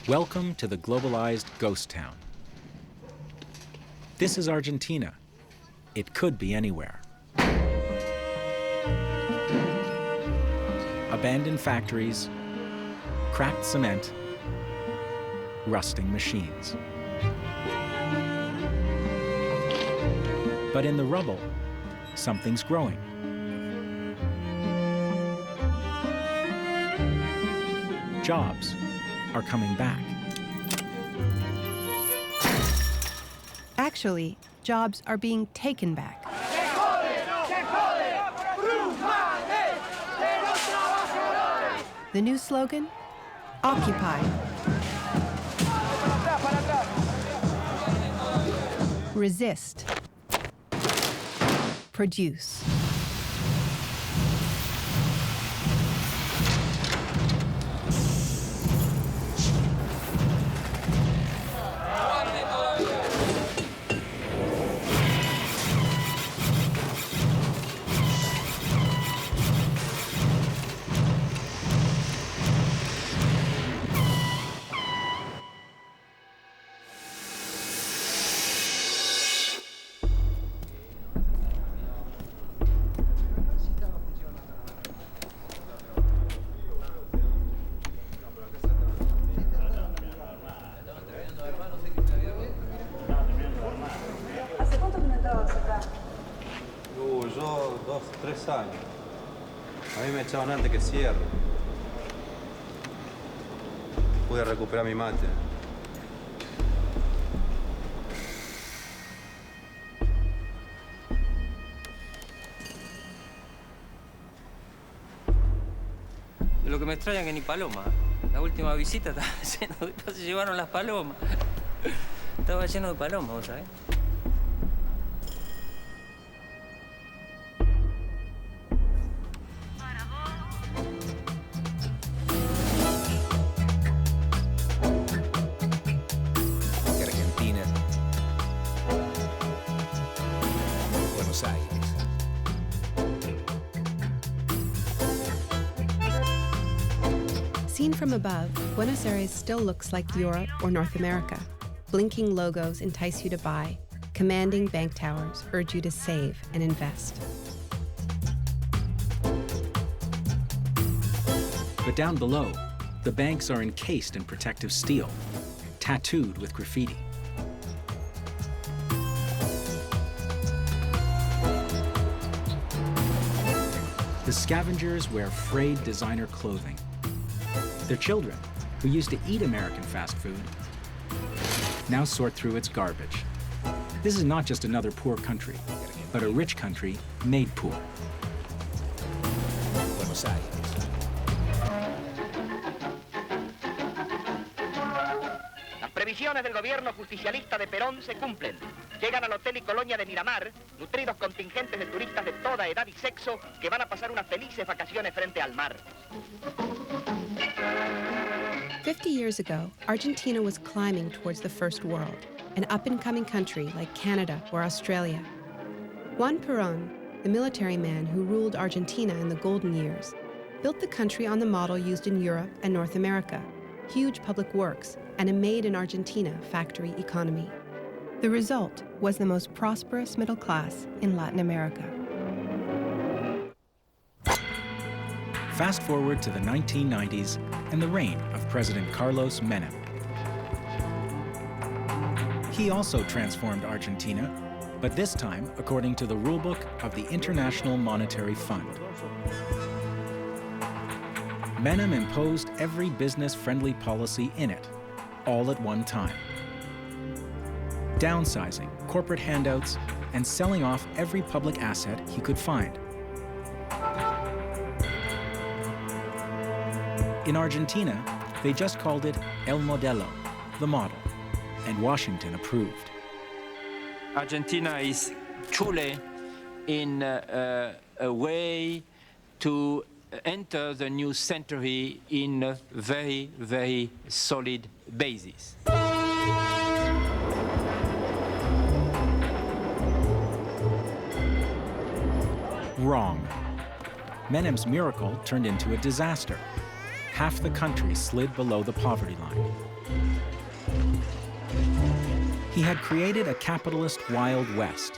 Welcome to the globalized ghost town. This is Argentina. It could be anywhere. Abandoned factories, cracked cement, rusting machines. But in the rubble, something's growing. Jobs are coming back. Actually, jobs are being taken back. The new slogan? Occupy. Resist. Produce. Yo 2, 3 años. A mí me echaban antes que cierre. Pude recuperar mi mate. Lo que me extraña es que ni paloma. La última visita estaba lleno de... Se llevaron las palomas. Estaba lleno de palomas, ¿vos sabés? Argentina, Buenos Aires. Seen from above, Buenos Aires still looks like Europe or North America. Blinking logos entice you to buy. Commanding bank towers urge you to save and invest. But down below, the banks are encased in protective steel, tattooed with graffiti. The scavengers wear frayed designer clothing. Their children, who used to eat American fast food, now sort through its garbage. This is not just another poor country, but a rich country made poor. Buenos Aires. Las previsiones del gobierno justicialista de Perón se cumplen. Llegan al Hotel y Colonia de Miramar nutridos contingentes de turistas de toda edad y sexo que van a pasar unas felices vacaciones frente al mar. 50 years ago, Argentina was climbing towards the first world, an up-and-coming country like Canada or Australia. Juan Perón, the military man who ruled Argentina in the golden years, built the country on the model used in Europe and North America, huge public works and a made-in-Argentina factory economy. The result was the most prosperous middle class in Latin America. Fast forward to the 1990s and the reign of President Carlos Menem. He also transformed Argentina, but this time according to the rulebook of the International Monetary Fund. Menem imposed every business-friendly policy in it, all at one time. Downsizing, corporate handouts, and selling off every public asset he could find. In Argentina, they just called it El Modelo, the model, and Washington approved. Argentina is truly in a way to enter the new century in a very, very solid basis. Wrong. Menem's miracle turned into a disaster. Half the country slid below the poverty line. He had created a capitalist Wild West.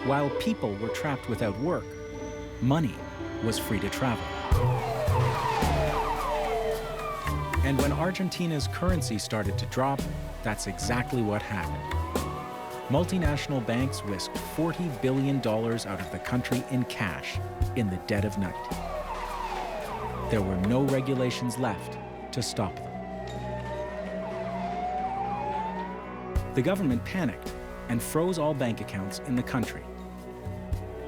While people were trapped without work, money was free to travel. And when Argentina's currency started to drop, that's exactly what happened. Multinational banks whisked $40 billion out of the country in cash in the dead of night. There were no regulations left to stop them. The government panicked and froze all bank accounts in the country.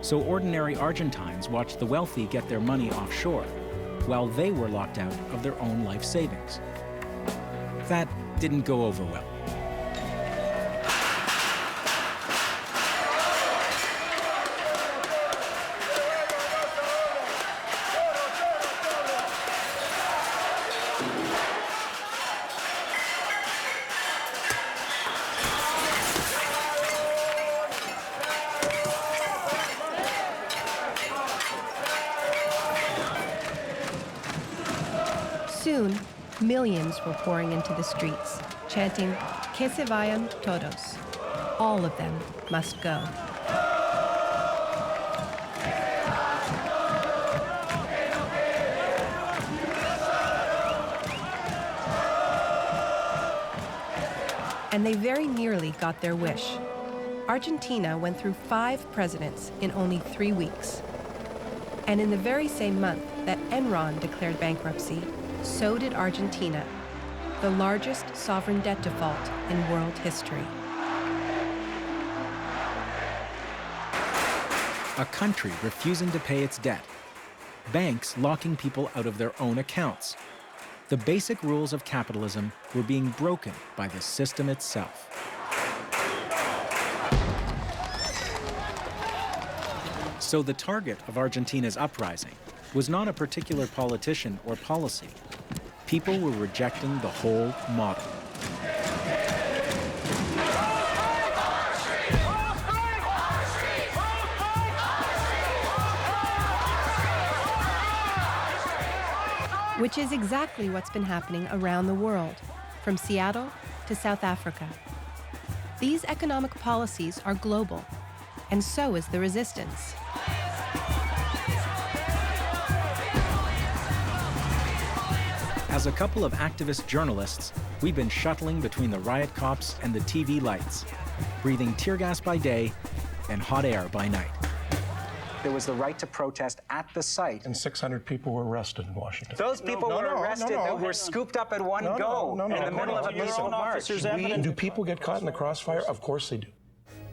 So ordinary Argentines watched the wealthy get their money offshore while they were locked out of their own life savings. That didn't go over well. Soon, millions were pouring into the streets, chanting, "Que se vayan todos." All of them must go. And they very nearly got their wish. Argentina went through 5 presidents in only 3 weeks. And in the very same month that Enron declared bankruptcy, so did Argentina, the largest sovereign debt default in world history. A country refusing to pay its debt. Banks locking people out of their own accounts. The basic rules of capitalism were being broken by the system itself. So the target of Argentina's uprising was not a particular politician or policy. People were rejecting the whole model. Which is exactly what's been happening around the world, from Seattle to South Africa. These economic policies are global, and so is the resistance. As a couple of activist journalists, we've been shuttling between the riot cops and the TV lights, breathing tear gas by day and hot air by night. There was the right to protest at the site. And 600 people were arrested in Washington. Those people were arrested that were scooped up at one go in the middle of a peaceful march. Do people get caught in the crossfire? Of course they do.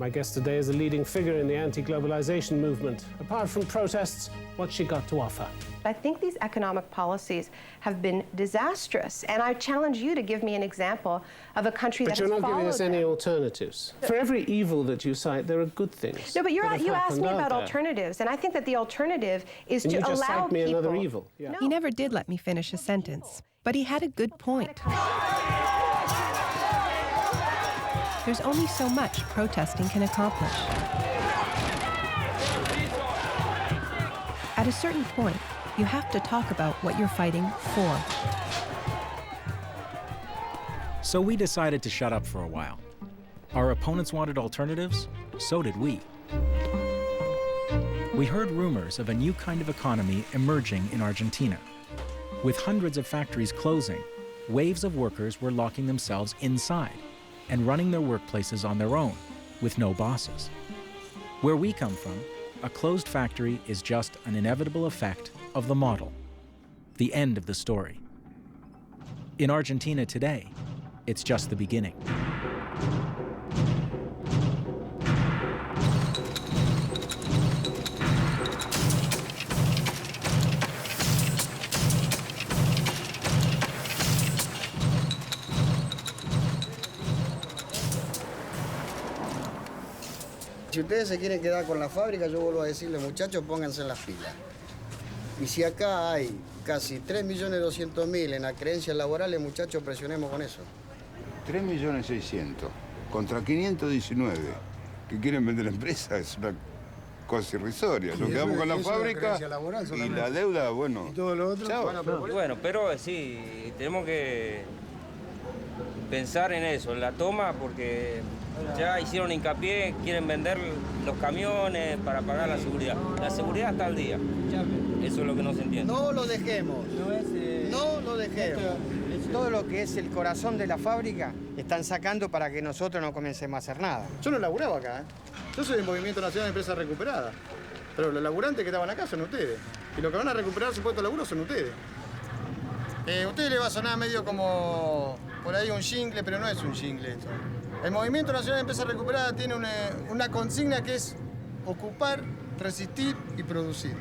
My guest today is a leading figure in the anti-globalization movement. Apart from protests, what's she got to offer? I think these economic policies have been disastrous, and I challenge you to give me an example of a country that has followed them. But you're not giving us any alternatives. For every evil that you cite, there are good things. No, but you asked me about alternatives, and I think that the alternative is to allow people... And you just cite me another evil. Yeah. No. He never did let me finish a sentence, but he had a good point. There's only so much protesting can accomplish. At a certain point, you have to talk about what you're fighting for. So we decided to shut up for a while. Our opponents wanted alternatives, so did we. We heard rumors of a new kind of economy emerging in Argentina. With hundreds of factories closing, waves of workers were locking themselves inside and running their workplaces on their own, with no bosses. Where we come from, a closed factory is just an inevitable effect of the model, the end of the story. In Argentina today, it's just the beginning. Si ustedes se quieren quedar con la fábrica, yo vuelvo a decirles, muchachos, pónganse en las pilas. Y si acá hay casi 3.200.000 en acreencias laborales, muchachos, presionemos con eso. 3.600.000 contra 519 que quieren vender la empresa es una cosa irrisoria. Nos quedamos con la fábrica y la deuda, bueno. ¿Y todo lo otro? Chao. Bueno, pero sí, tenemos que pensar en eso, en la toma, porque ya hicieron hincapié, quieren vender los camiones para pagar la seguridad. La seguridad está al día. Eso es lo que no se entiende. No lo dejemos. No lo dejemos. Todo lo que es el corazón de la fábrica están sacando para que nosotros no comencemos a hacer nada. Yo no laburaba acá, ¿eh? Yo soy del Movimiento Nacional de Empresas Recuperadas. Pero los laburantes que estaban acá son ustedes. Y los que van a recuperar su puesto de laburo son ustedes. A ustedes les va a sonar medio como por ahí un jingle, pero no es un jingle esto. El Movimiento Nacional de Empresas Recuperadas tiene una consigna que es ocupar, resistir y producir.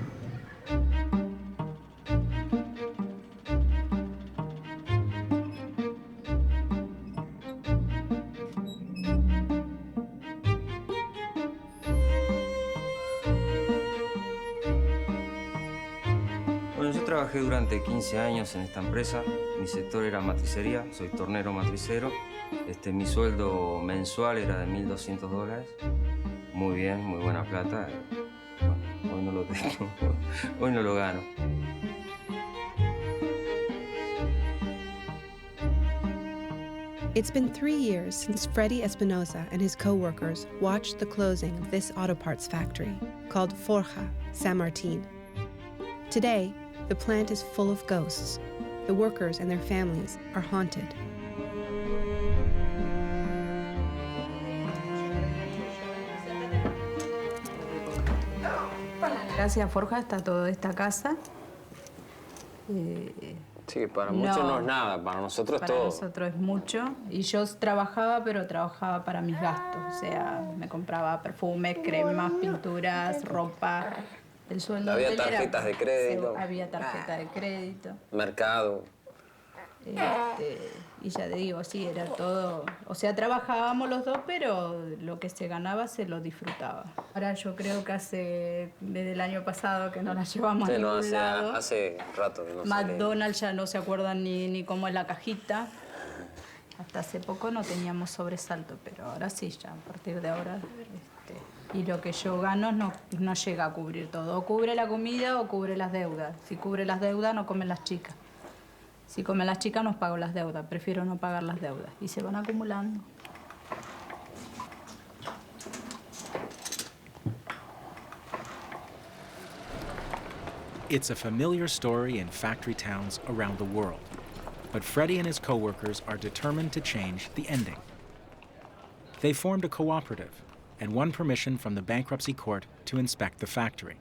Trabajé durante 15 años en esta empresa. Mi sector era matricería, soy tornero matricero. Mi sueldo mensual era de $1.200. Muy bien, muy buena plata. Bueno, hoy no lo tengo, hoy no lo gano. It's been 3 years since Freddy Espinosa and his co-workers watched the closing of this auto parts factory called Forja San Martin. Today, the plant is full of ghosts. The workers and their families are haunted. Gracias a Forja está toda esta casa. Sí, para muchos no es nada, para nosotros para todo. Para nosotros es mucho. Y yo trabajaba, pero trabajaba para mis gastos. O sea, me compraba perfumes, cremas, pinturas, ropa. El sueldo había tarjetas de crédito. Había tarjeta de crédito. Mercado. Y ya te digo, sí, era todo... O sea, trabajábamos los dos, pero lo que se ganaba se lo disfrutaba. Ahora yo creo que desde el año pasado que no la llevamos a ningún lado. Hace rato que no McDonald's ya no se acuerdan ni cómo es la cajita. Hasta hace poco no teníamos sobresalto, pero ahora sí, ya a partir de ahora... Y lo que yo gano no llega a cubrir todo. O cubre la comida o cubre las deudas. Si cubre las deudas, no comen las chicas. Si comen las chicas, no pago las deudas. Prefiero no pagar las deudas. Y se van acumulando. It's a familiar story in factory towns around the world. But Freddy and his co-workers are determined to change the ending. They formed a cooperative and won permission from the bankruptcy court to inspect the factory.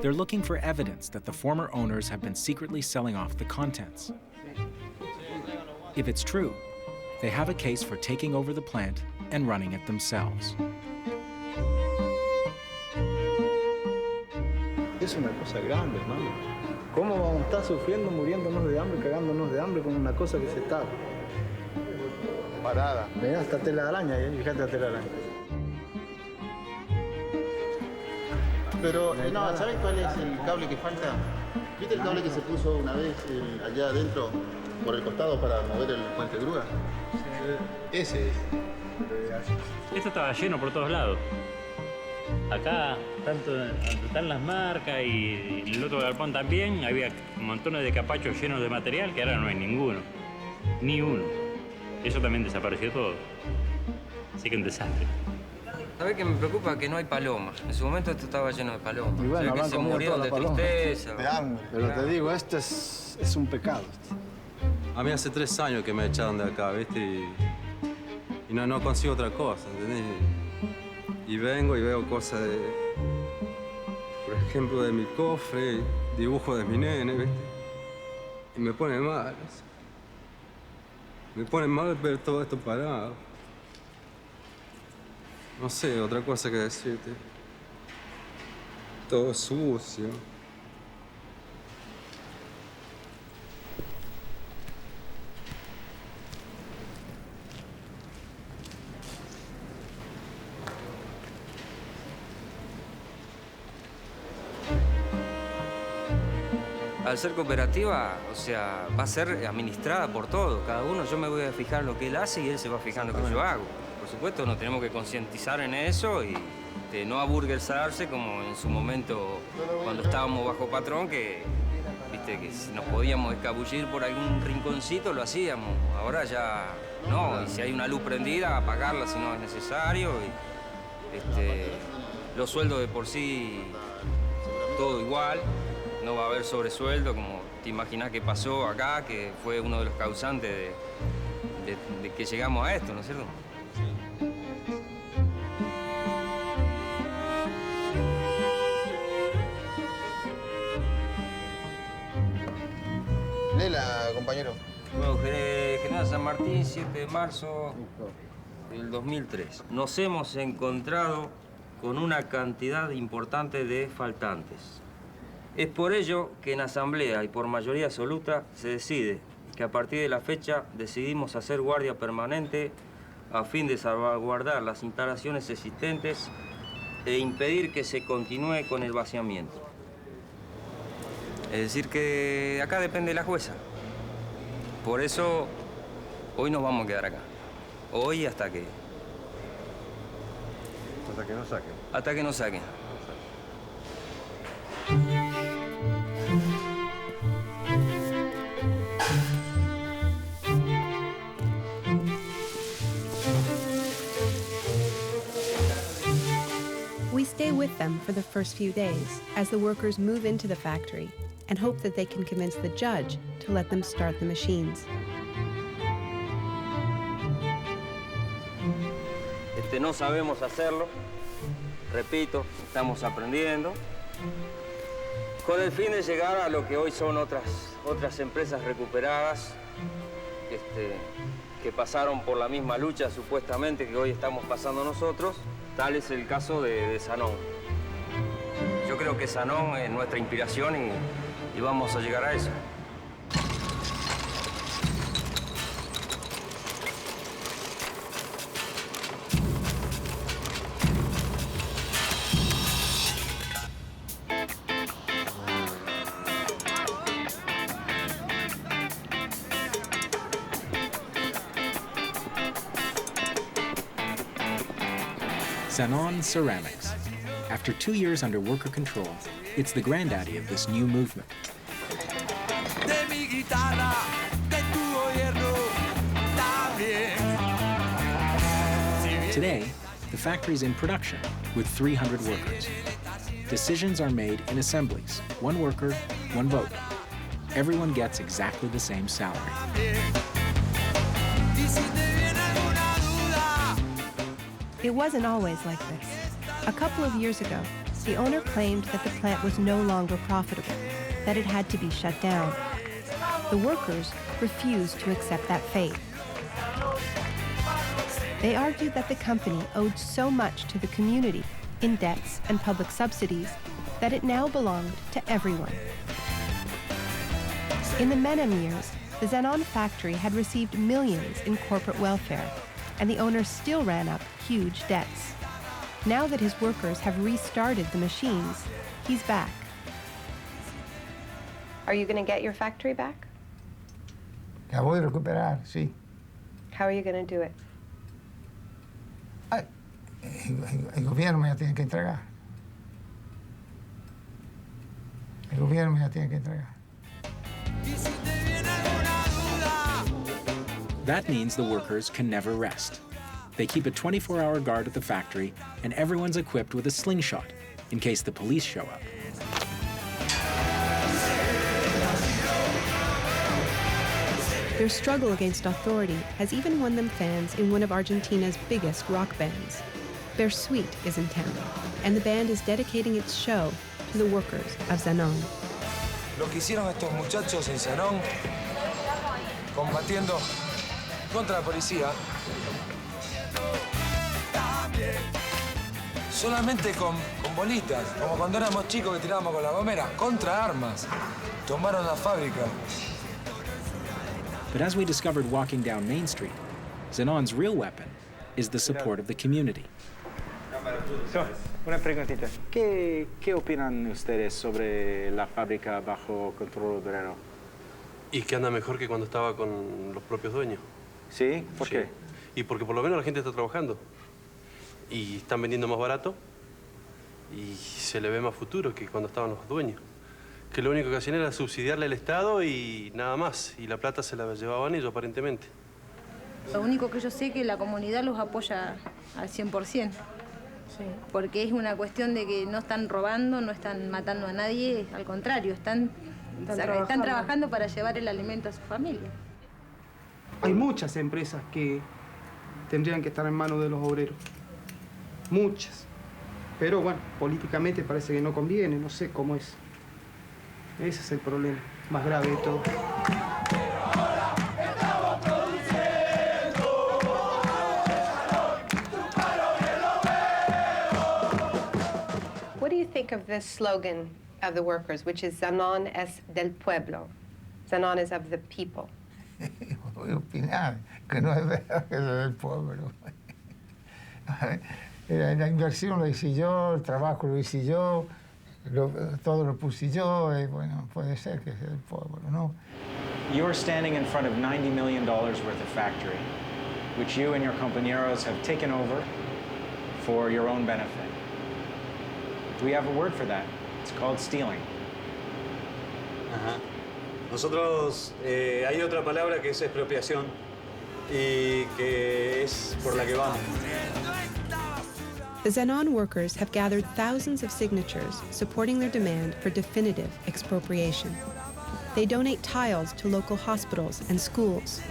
They're looking for evidence that the former owners have been secretly selling off the contents. If it's true, they have a case for taking over the plant and running it themselves. Es una cosa grande, hermano. ¿Cómo vamos a estar sufriendo, muriéndonos de hambre, cagándonos de hambre con una cosa que se está parada? Mirá, esta tela de araña, fíjate la tela de araña. Pero, no, ¿sabes cuál es el cable que falta? ¿Viste el cable que se puso una vez allá adentro, por el costado, para mover el puente grúa? Ese es. Esto estaba lleno por todos lados. Acá, tanto están las marcas y en el otro galpón también, había montones de capachos llenos de material que ahora no hay ninguno. Ni uno. Eso también desapareció todo. Así que un desastre. ¿Sabés qué me preocupa? Que no hay palomas. En su momento esto estaba lleno de palomas. Y bueno, o sea, que se murieron de tristeza. De hambre. Pero te digo, esto es un pecado. A mí hace 3 años que me echaron de acá, ¿viste? Y no consigo otra cosa, ¿entendés? Y vengo y veo cosas de... Por ejemplo, de mi cofre, dibujos de mi nene, ¿viste? Y me pone mal. ¿Sí? Me pone mal ver todo esto parado. No sé, otra cosa que decirte. Todo sucio. Al ser cooperativa, o sea, va a ser administrada por todo. Cada uno, yo me voy a fijar lo que él hace y él se va a fijar en lo que yo hago. Por supuesto, nos tenemos que concientizar en eso y de no aburguesarse como en su momento cuando estábamos bajo patrón, que Viste que si nos podíamos escabullir por algún rinconcito, lo hacíamos. Ahora ya no, y si hay una luz prendida, apagarla si no es necesario. Los sueldos de por sí, todo igual. No va a haber sobresueldo, como te imaginás que pasó acá, que fue uno de los causantes de que llegamos a esto, ¿no es cierto? Lela, compañero. Bueno, General San Martín, 7 de marzo del 2003. Nos hemos encontrado con una cantidad importante de faltantes. Es por ello que en asamblea y por mayoría absoluta se decide que a partir de la fecha decidimos hacer guardia permanente a fin de salvaguardar las instalaciones existentes e impedir que se continúe con el vaciamiento. Es decir, que de acá depende la jueza. Por eso, hoy nos vamos a quedar acá. Hoy hasta que... Hasta que nos saquen. Hasta que nos saquen. We stay with them for the first few days as the workers move into the factory and hope that they can convince the judge to let them start the machines. No sabemos hacerlo, repito, estamos aprendiendo, con el fin de llegar a lo que hoy son otras empresas recuperadas, que pasaron por la misma lucha supuestamente que hoy estamos pasando nosotros. Tal es el caso de Sanón. Yo creo que Sanón es nuestra inspiración y vamos a llegar a eso. Zanon Ceramics. After 2 years under worker control, it's the granddaddy of this new movement. Today, the factory's in production with 300 workers. Decisions are made in assemblies, 1 worker, 1 vote. Everyone gets exactly the same salary. It wasn't always like this. A couple of years ago, the owner claimed that the plant was no longer profitable, that it had to be shut down. The workers refused to accept that fate. They argued that the company owed so much to the community in debts and public subsidies that it now belonged to everyone. In the Menem years, the Zanon factory had received millions in corporate welfare, and the owner still ran up huge debts. Now that his workers have restarted the machines, he's back. Are you going to get your factory back? La voy a recuperar, sí. How are you going to do it? El gobierno me la tiene que entregar. El gobierno me la tiene que entregar. That means the workers can never rest. They keep a 24-hour guard at the factory, and everyone's equipped with a slingshot in case the police show up. Their struggle against authority has even won them fans in one of Argentina's biggest rock bands. Their suite is in town, and the band is dedicating its show to the workers of Zanon. Lo que hicieron estos muchachos en Zanon, combatiendo contra la policía, solamente con bolitas, como cuando éramos chicos que tirábamos con la gomera, contra armas. Tomaron la fábrica. But as we discovered walking down Main Street, Zanon's real weapon is the support of the community. Una preguntita. ¿Qué opinan ustedes sobre la fábrica bajo control obrero? Y que anda mejor que cuando estaba con los propios dueños. ¿Sí? ¿Por qué? Y porque por lo menos la gente está trabajando. Y están vendiendo más barato. Y se le ve más futuro que cuando estaban los dueños. que lo único que hacían era subsidiarle al Estado y nada más. Y la plata se la llevaban ellos, aparentemente. Lo único que yo sé es que la comunidad los apoya al 100%. Porque es una cuestión de que no están robando, no están matando a nadie, al contrario, están trabajando para llevar el alimento a su familia. Hay muchas empresas que tendrían que estar en manos de los obreros. Muchas. Pero bueno, políticamente parece que no conviene, no sé cómo es. Ese es el problema más grave de todo. What do you think of this slogan of the workers, which is Zanon es del pueblo? Zanon is of the people. Voy a opinar que no es verdad que es del pueblo. La inversión lo hice yo, el trabajo lo hice yo, todo lo puse yo, y bueno, puede ser que sea del pueblo, ¿no? You're standing in front of $90 million worth of factory, which you and your compañeros have taken over for your own benefit. We have a word for that. It's called stealing. Ajá. Nosotros, hay otra palabra que es expropiación y que es por la que vamos. The Zanon workers have gathered thousands of signatures supporting their demand for definitive expropriation. They donate tiles to local hospitals and schools.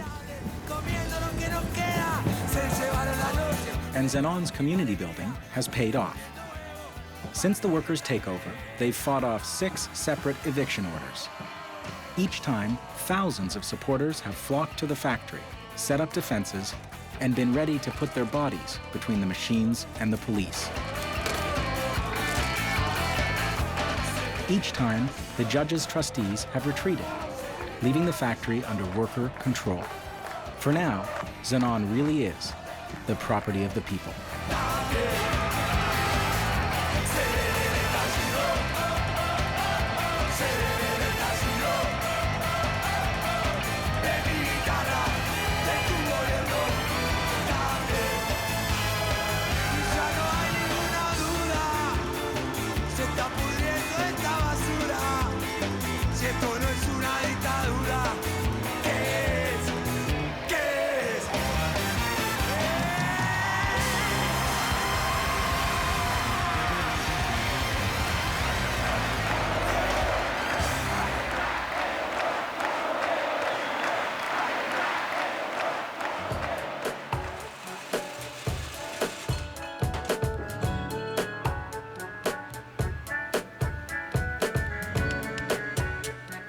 And Zanon's community building has paid off. Since the workers' takeover, they've fought off 6 separate eviction orders. Each time, thousands of supporters have flocked to the factory, set up defenses, and been ready to put their bodies between the machines and the police. Each time, the judge's trustees have retreated, leaving the factory under worker control. For now, Zanon really is the property of the people.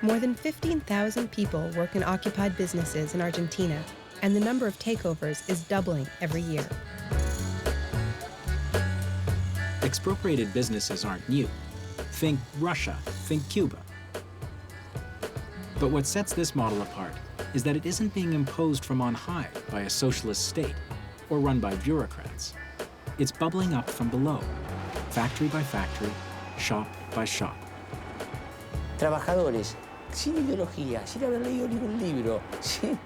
More than 15,000 people work in occupied businesses in Argentina, and the number of takeovers is doubling every year. Expropriated businesses aren't new. Think Russia, think Cuba. But what sets this model apart is that it isn't being imposed from on high by a socialist state or run by bureaucrats. It's bubbling up from below, factory by factory, shop by shop. Trabajadores sin ideología, sin haber leído ningún libro,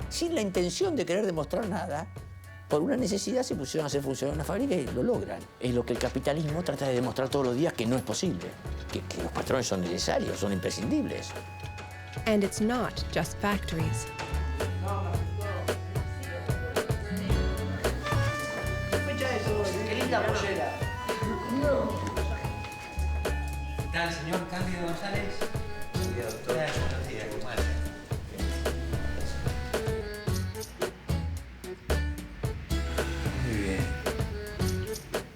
sin la intención de querer demostrar nada, por una necesidad se pusieron a hacer funcionar una fábrica y lo logran. Es lo que el capitalismo trata de demostrar todos los días que no es posible, que los patrones son necesarios, son imprescindibles. And it's not just factories. Qué linda pollera. ¿Qué tal, señor Cándido González? Buenos días, ¿cómo hace? Muy bien.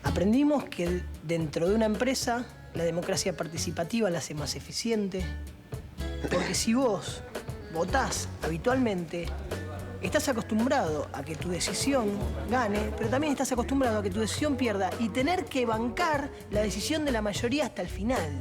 Aprendimos que dentro de una empresa la democracia participativa la hace más eficiente, porque si vos votás habitualmente, estás acostumbrado a que tu decisión gane, pero también estás acostumbrado a que tu decisión pierda y tener que bancar la decisión de la mayoría hasta el final.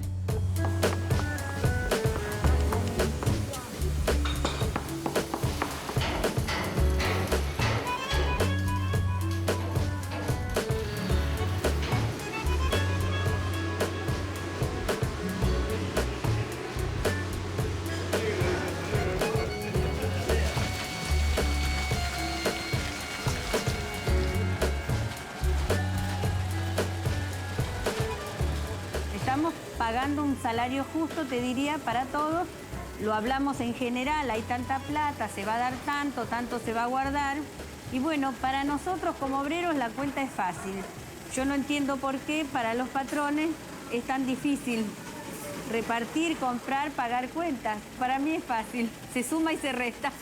pagando un salario justo, te diría, para todos. Lo hablamos en general, hay tanta plata, se va a dar tanto, tanto se va a guardar. Y bueno, para nosotros como obreros la cuenta es fácil. Yo no entiendo por qué para los patrones es tan difícil repartir, comprar, pagar cuentas. Para mí es fácil, se suma y se resta.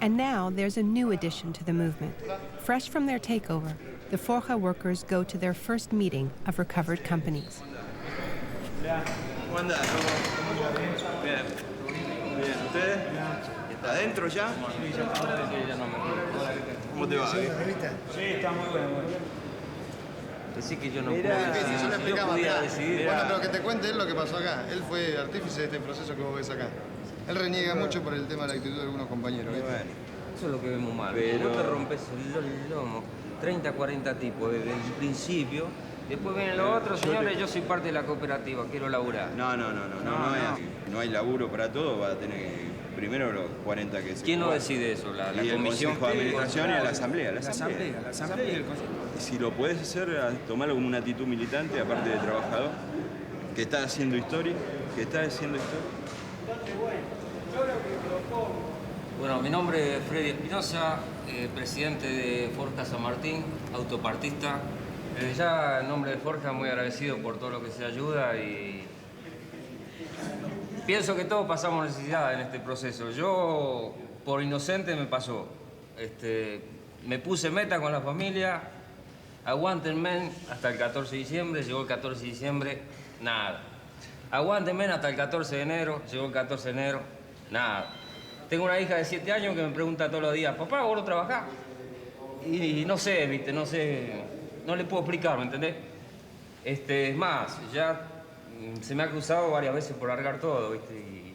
And now there's a new addition to the movement. Fresh from their takeover, the Forja workers go to their first meeting of recovered companies. ¿Cómo andás? Bien. Bien, ¿ustedes? ¿Está adentro ya? ¿Cómo te va? Sí, está muy bueno. Así que yo no Mirá, puedo difícil, yo le explicaba, podía mirá. decidir. Bueno, pero que te cuente él lo que pasó acá. Él fue artífice de este proceso que vos ves acá. Él reniega mucho por el tema de la actitud de algunos compañeros. ¿Viste? Bueno, eso es lo que vemos mal. Pero- No te rompes el lomo. 30, 40 tipos desde el principio. Después vienen los otros, señores, yo soy parte de la cooperativa, quiero laburar. No es así. No hay laburo para todo, va a tener que, primero los 40 que se ¿Quién no juegan. decide eso? La Y el comisión Consejo de Administración y la Asamblea. La Asamblea y el Consejo. Si lo puedes hacer, tomarlo como una actitud militante, aparte de trabajador, que está haciendo historia, Bueno, mi nombre es Freddy Espinosa, presidente de Forja San Martín, autopartista. Desde ya, en nombre de Forja, muy agradecido por todo lo que se ayuda y pienso que todos pasamos necesidad en este proceso. Yo, por inocente, me pasó. Me puse meta con la familia, aguántenme hasta el 14 de diciembre, llegó el 14 de diciembre, nada. Aguántenme hasta el 14 de enero, llegó el 14 de enero, nada. Tengo una hija de 7 años que me pregunta todos los días, papá, ¿vos no trabajás? Y no sé, viste, no sé, no le puedo explicar, ¿me entendés? Es más, ya se me ha cruzado varias veces por largar todo, viste,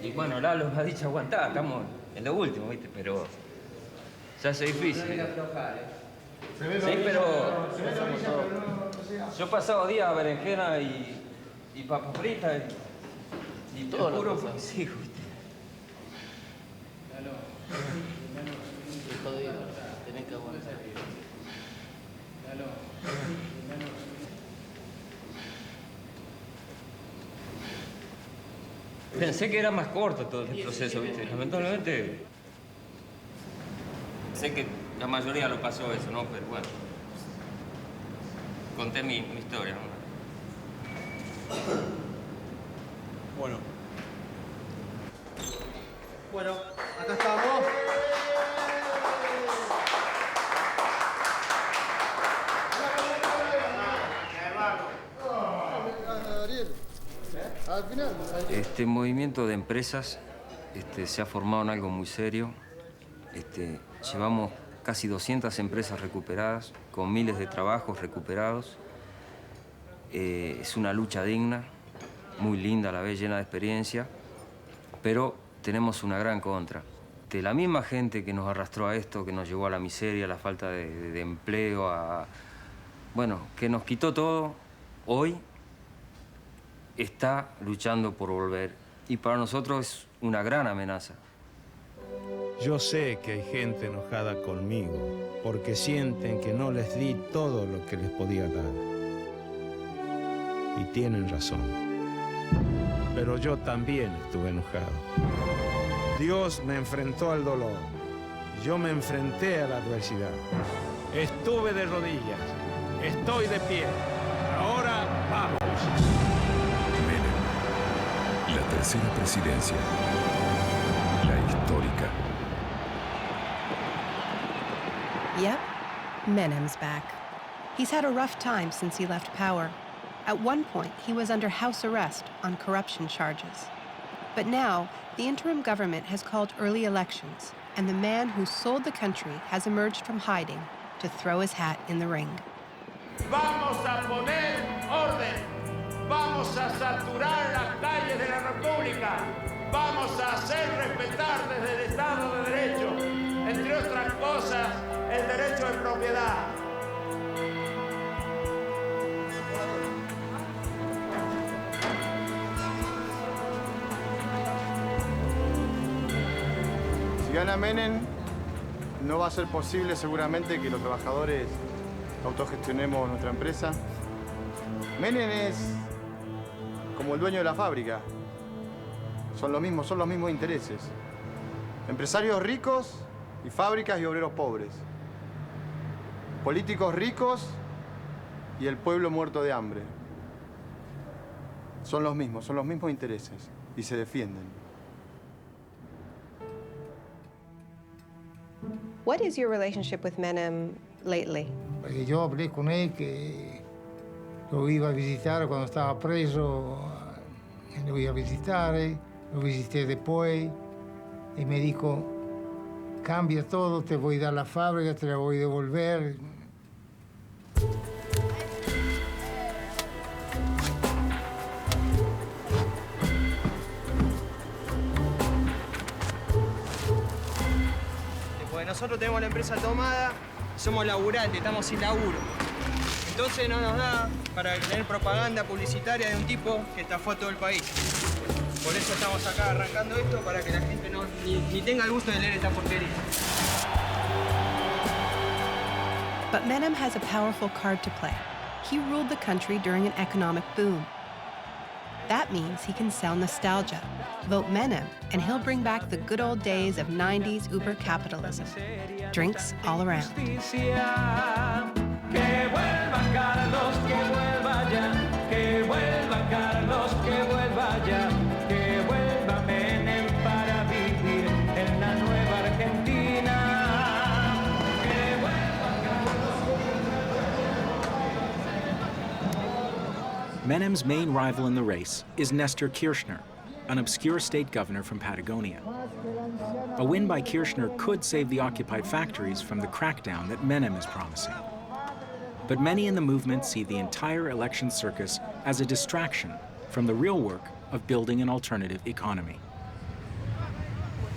y bueno, Lalo me ha dicho aguantar, estamos en lo último, viste, pero se hace difícil. Sí, pero yo he pasado días a berenjena y papas fritas y todo puro por mis hijos, viste. Tenés que aguantar. Pensé que era más corto todo este proceso, ¿viste? Lamentablemente, sé que la mayoría lo pasó eso, ¿no? Pero bueno, conté mi historia, ¿no? Bueno, acá estamos. Ariel, al final. Este movimiento de empresas se ha formado en algo muy serio. Llevamos casi 200 empresas recuperadas, con miles de trabajos recuperados. Es una lucha digna, muy linda a la vez, llena de experiencia, pero tenemos una gran contra. De la misma gente que nos arrastró a esto, que nos llevó a la miseria, a la falta de empleo, bueno, que nos quitó todo, hoy está luchando por volver. Y para nosotros es una gran amenaza. Yo sé que hay gente enojada conmigo porque sienten que no les di todo lo que les podía dar. Y tienen razón. Pero yo también estuve enojado. Dios me enfrentó al dolor. Yo me enfrenté a la adversidad. Estuve de rodillas. Estoy de pie. Ahora vamos. Menem. La tercera presidencia. La histórica. Yep, Menem's back. He's had a rough time since he left power. At one point, he was under house arrest on corruption charges. But now, the interim government has called early elections, and the man who sold the country has emerged from hiding to throw his hat in the ring. Vamos a poner orden. Vamos a saturar las calles de la República. Vamos a hacer respetar desde el Estado de Derecho, entre otras cosas, el derecho de propiedad. gana Menem, no va a ser posible seguramente que los trabajadores autogestionemos nuestra empresa. Menem es como el dueño de la fábrica. Son los mismos intereses. Empresarios ricos y fábricas y obreros pobres. Políticos ricos y el pueblo muerto de hambre. Son los mismos intereses y se defienden. What is your relationship with Menem lately? Yo hablé con él que lo iba a visitar cuando estaba preso, lo iba a visitar, lo visité después y me dijo, cambia todo, te voy a dar la fábrica, te la voy a devolver. Nosotros tenemos la empresa tomada, somos laburantes, estamos sin laburo. Entonces no nos da para tener propaganda publicitaria de un tipo que estafó a todo el país. Por eso estamos acá arrancando esto, para que la gente ni tenga el gusto de leer esta porquería. But Menem has a powerful card to play. He ruled the country during an economic boom. That means he can sell nostalgia. Vote Menem, and he'll bring back the good old days of 90s Uber capitalism. Drinks all around. Menem's main rival in the race is Nestor Kirchner, an obscure state governor from Patagonia. A win by Kirchner could save the occupied factories from the crackdown that Menem is promising. But many in the movement see the entire election circus as a distraction from the real work of building an alternative economy.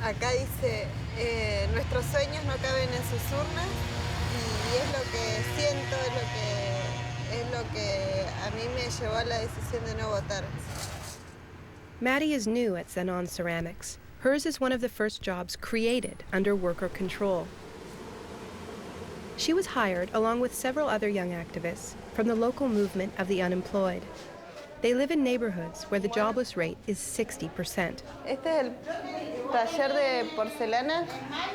Acá dice, nuestros sueños no caben en sus urnas, y es lo que siento, es lo que a mí me llevó a la decisión de no votar. Maddie is new at Zenon Ceramics. Hers is one of the first jobs created under worker control. She was hired along with several other young activists from the local movement of the unemployed. They live in neighborhoods where the jobless rate is 60%. Este es el taller de porcelana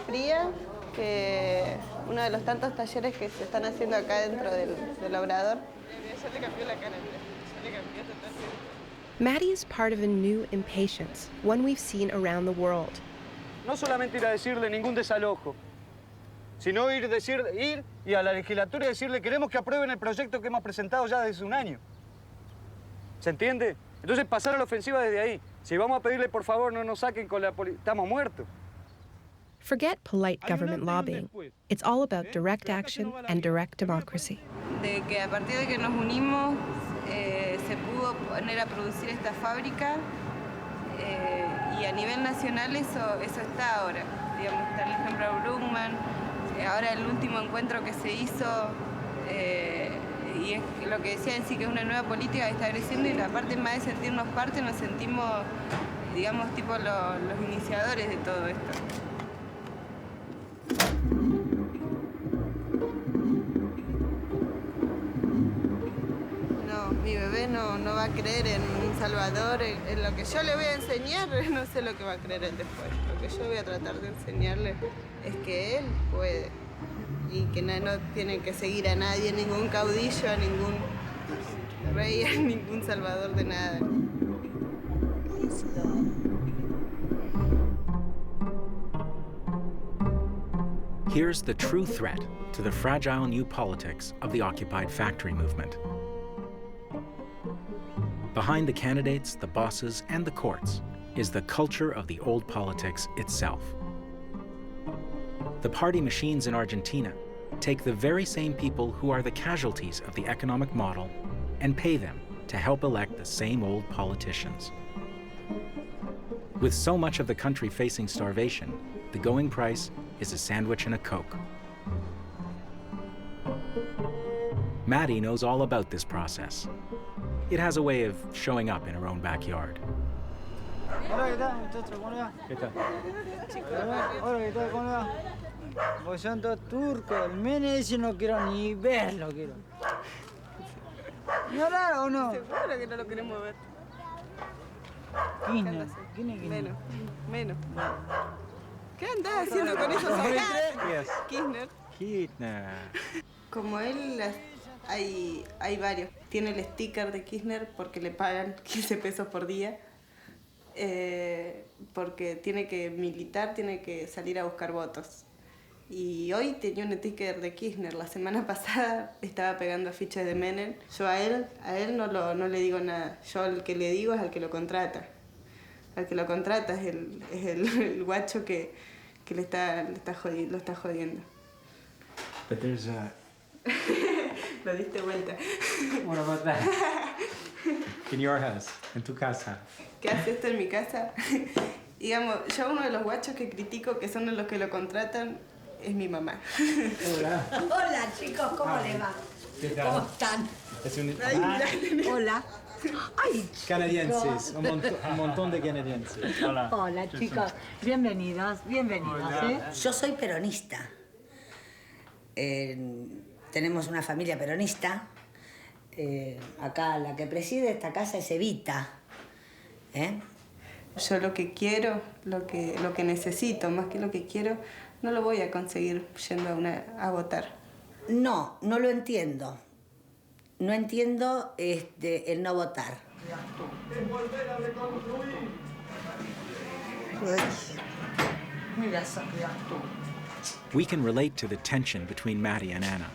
fría, que uno de los tantos talleres que se están haciendo acá dentro del obrador. Ya le cambió la cara, ya le cambió totalmente. Maddie is part of a new impatience, one we've seen around the world. No solamente ir a decirle ningún desalojo, sino ir y a la legislatura y decirle queremos que aprueben el proyecto que hemos presentado ya desde un año. ¿Se entiende? Entonces pasar a la ofensiva desde ahí. Si vamos a pedirle por favor no nos saquen con la policía, estamos muertos. Forget polite government lobbying. It's all about direct action and direct democracy. De que a partir de que nos unimos se pudo poner a producir esta fábrica y a nivel nacional eso está ahora. Digamos, está el ejemplo de Brugman, ahora el último encuentro que se hizo y es lo que decía en sí que es una nueva política que está creciendo, y la parte más de sentirnos parte nos sentimos, digamos, tipo los iniciadores de todo esto. Mi bebé no va a creer en un salvador, en lo que yo le voy a enseñar, no sé lo que va a creer él después. Lo que yo voy a tratar de enseñarle es que él puede y que no tiene que seguir a nadie, ningún caudillo, a ningún rey, a ningún salvador de nada. Here's the true threat to the fragile new politics of the occupied factory movement. Behind the candidates, the bosses, and the courts is the culture of the old politics itself. The party machines in Argentina take the very same people who are the casualties of the economic model and pay them to help elect the same old politicians. With so much of the country facing starvation, the going price is a sandwich and a Coke. Maddie knows all about this process. It has a way of showing up in her own backyard. Hola, ¿qué tal, muchachos? ¿Cómo le va? ¿Qué tal? Hola, ¿qué tal? ¿Cómo le va? Porque son todos turcos. El Mene ese no quiero ni verlo, quiero. ¿Llorar o no? Seguro que no lo queremos ver. Kirchner. ¿Quién es Kirchner? Menos. ¿Qué andás haciendo con esos ojos? Yes. Kirchner. Kirchner. Como él, hay varios. Tiene el sticker de Kirchner porque le pagan 15 pesos por día. Porque tiene que militar, tiene que salir a buscar votos. Y hoy tenía un sticker de Kirchner. La semana pasada estaba pegando afiches de Menem. Yo a él no le digo nada. Yo al que le digo es al que lo contrata. Al que lo contrata es el guacho que lo está jodiendo. But there's a... Lo diste vuelta. What about that? In your house, en tu casa. ¿Qué hace esto en mi casa? Digamos, yo uno de los guachos que critico, que son los que lo contratan, es mi mamá. Hola. Hola, chicos, ¿cómo les va? ¿Qué tal? ¿Cómo están? Es un... Hola. Ay, Canadienses, un montón de canadienses. Hola. Hola, chicos. Bienvenidos, ¿eh? Yo soy peronista. Tenemos una familia peronista. Acá la que preside esta casa es Evita. Yo lo que quiero, lo que necesito, más que lo que quiero, no lo voy a conseguir yendo a votar. No lo entiendo. No entiendo el no votar. We can relate to the tension between Maddie and Anna.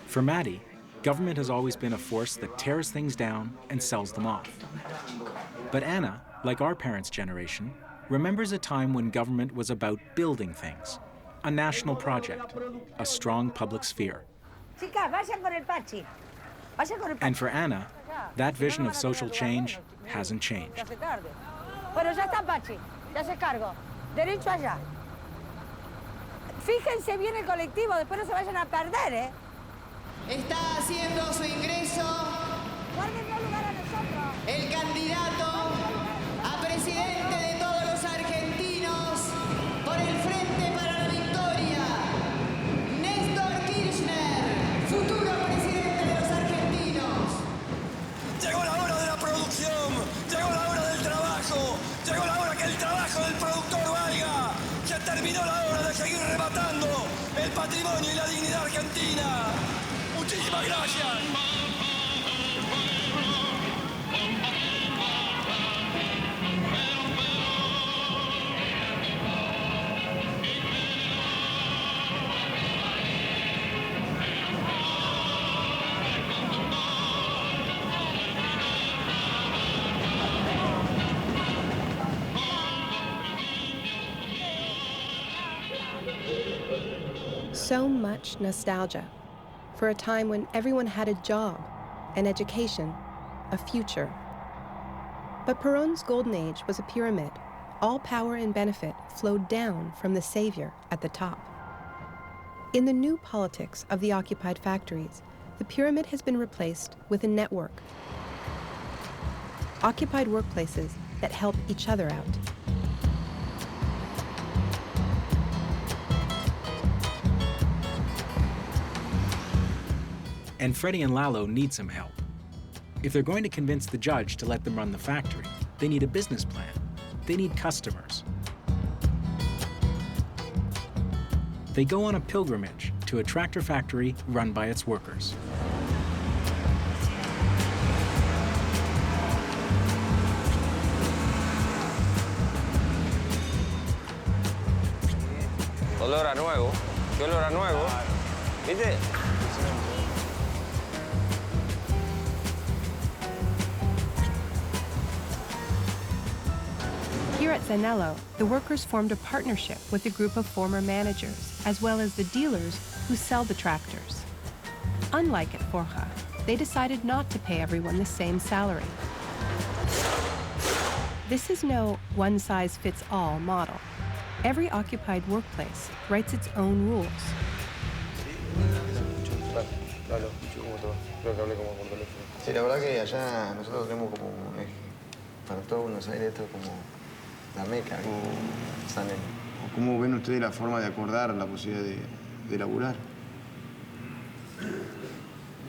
For Maddie, government has always been a force that tears things down and sells them off. But Anna, like our parents' generation, remembers a time when government was about building things, a national project, a strong public sphere. Chicas, vayan con el Pachi. Vayan con el Pachi. And for Anna, that vision of social change hasn't changed. Bueno, ya está, Pachi. Ya se cargo. Derecho allá. Fíjense bien el colectivo, después no se vayan a perder, ¿eh? Está haciendo su ingreso el candidato a presidente de todos los argentinos por el Frente para la Victoria, Néstor Kirchner, futuro presidente de los argentinos. Llegó la hora de la producción, llegó la hora del trabajo, llegó la hora que el trabajo del productor valga. Ya terminó la hora de seguir rematando el patrimonio y la dignidad argentina. Muchísimas gracias. So much nostalgia for a time when everyone had a job, an education, a future. But Perón's golden age was a pyramid. All power and benefit flowed down from the savior at the top. In the new politics of the occupied factories, the pyramid has been replaced with a network. Occupied workplaces that help each other out. And Freddie and Lalo need some help. If they're going to convince the judge to let them run the factory, they need a business plan. They need customers. They go on a pilgrimage to a tractor factory run by its workers. Olor a nuevo. ¿Qué olor a nuevo? ¿Viste? Here at Zanello, the workers formed a partnership with a group of former managers, as well as the dealers who sell the tractors. Unlike at Forja, they decided not to pay everyone the same salary. This is no one-size-fits-all model. Every occupied workplace writes its own rules. Sí, la verdad que allá nosotros tenemos como para todo Buenos Aires esto es como la meca. Salen. ¿Cómo ven ustedes la forma de acordar la posibilidad de laburar?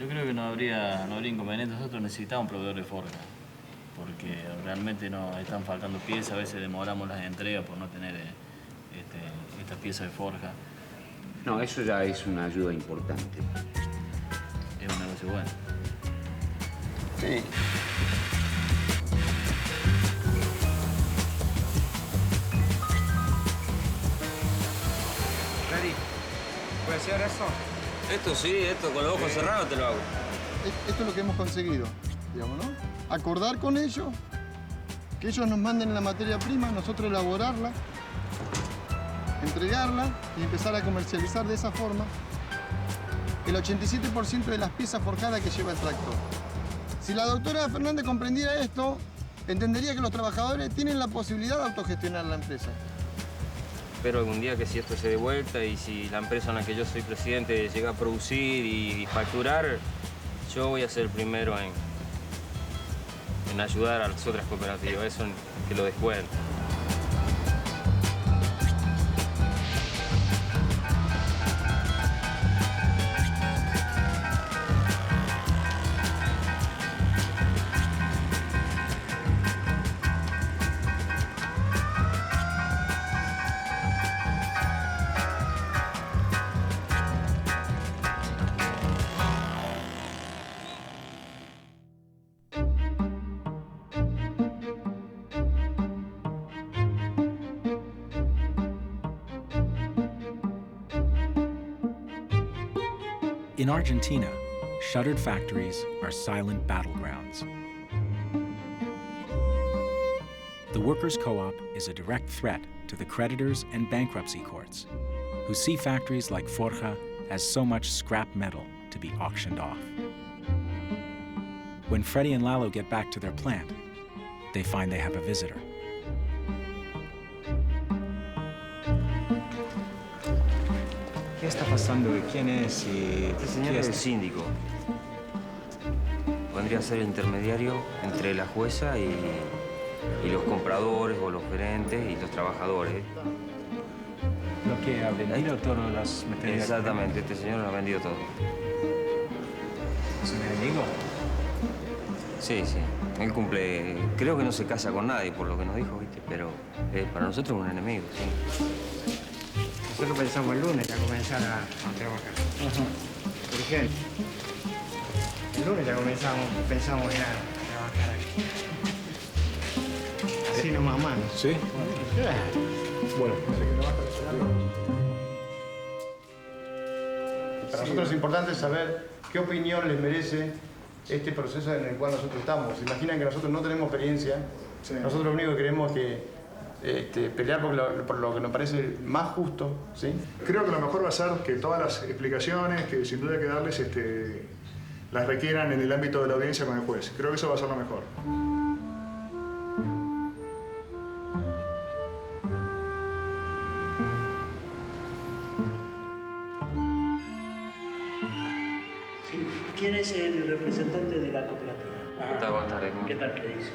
Yo creo que no habría inconveniente. Nosotros necesitamos un proveedor de forja, porque realmente nos están faltando piezas. A veces demoramos las entregas por no tener estas piezas de forja. No, eso ya es una ayuda importante. Es un negocio bueno. Sí. ¿Puede hacer eso? Esto sí, esto con los ojos cerrados te lo hago. Esto es lo que hemos conseguido, digamos, ¿no? Acordar con ellos, que ellos nos manden la materia prima, nosotros elaborarla, entregarla y empezar a comercializar de esa forma el 87% de las piezas forjadas que lleva el tractor. Si la doctora Fernández comprendiera esto, entendería que los trabajadores tienen la posibilidad de autogestionar la empresa. Espero algún día que si esto se dé vuelta y si la empresa en la que yo soy presidente llega a producir y facturar, yo voy a ser el primero en ayudar a las otras cooperativas, eso que lo descuenten. In Argentina, shuttered factories are silent battlegrounds. The workers' co-op is a direct threat to the creditors and bankruptcy courts, who see factories like Forja as so much scrap metal to be auctioned off. When Freddie and Lalo get back to their plant, they find they have a visitor. ¿Qué está pasando? ¿Quién es? Este señor es el síndico. Vendría a ser el intermediario entre la jueza y los compradores o los gerentes y los trabajadores. Lo que ha vendido todas las materias. Exactamente, este señor lo ha vendido todo. ¿Es un enemigo? Sí, sí. Él cumple... Creo que no se casa con nadie, por lo que nos dijo, ¿viste? Pero para nosotros es un enemigo, sí. Nosotros pensamos el lunes ya comenzar a trabajar. Por ejemplo, el lunes ya pensamos ir a trabajar aquí. Así nomás mano. ¿Sí? Bueno. Para nosotros es importante saber qué opinión les merece este proceso en el cual nosotros estamos. ¿Se imaginan que nosotros no tenemos experiencia? Sí. Nosotros lo único que queremos es que pelear por lo que nos parece más justo, ¿sí? Creo que lo mejor va a ser que todas las explicaciones que sin duda hay que darles las requieran en el ámbito de la audiencia con el juez. Creo que eso va a ser lo mejor. ¿Quién es el representante de la cooperativa? ¿Qué tal? Buenas tardes. ¿Qué tal? ¿Qué dice?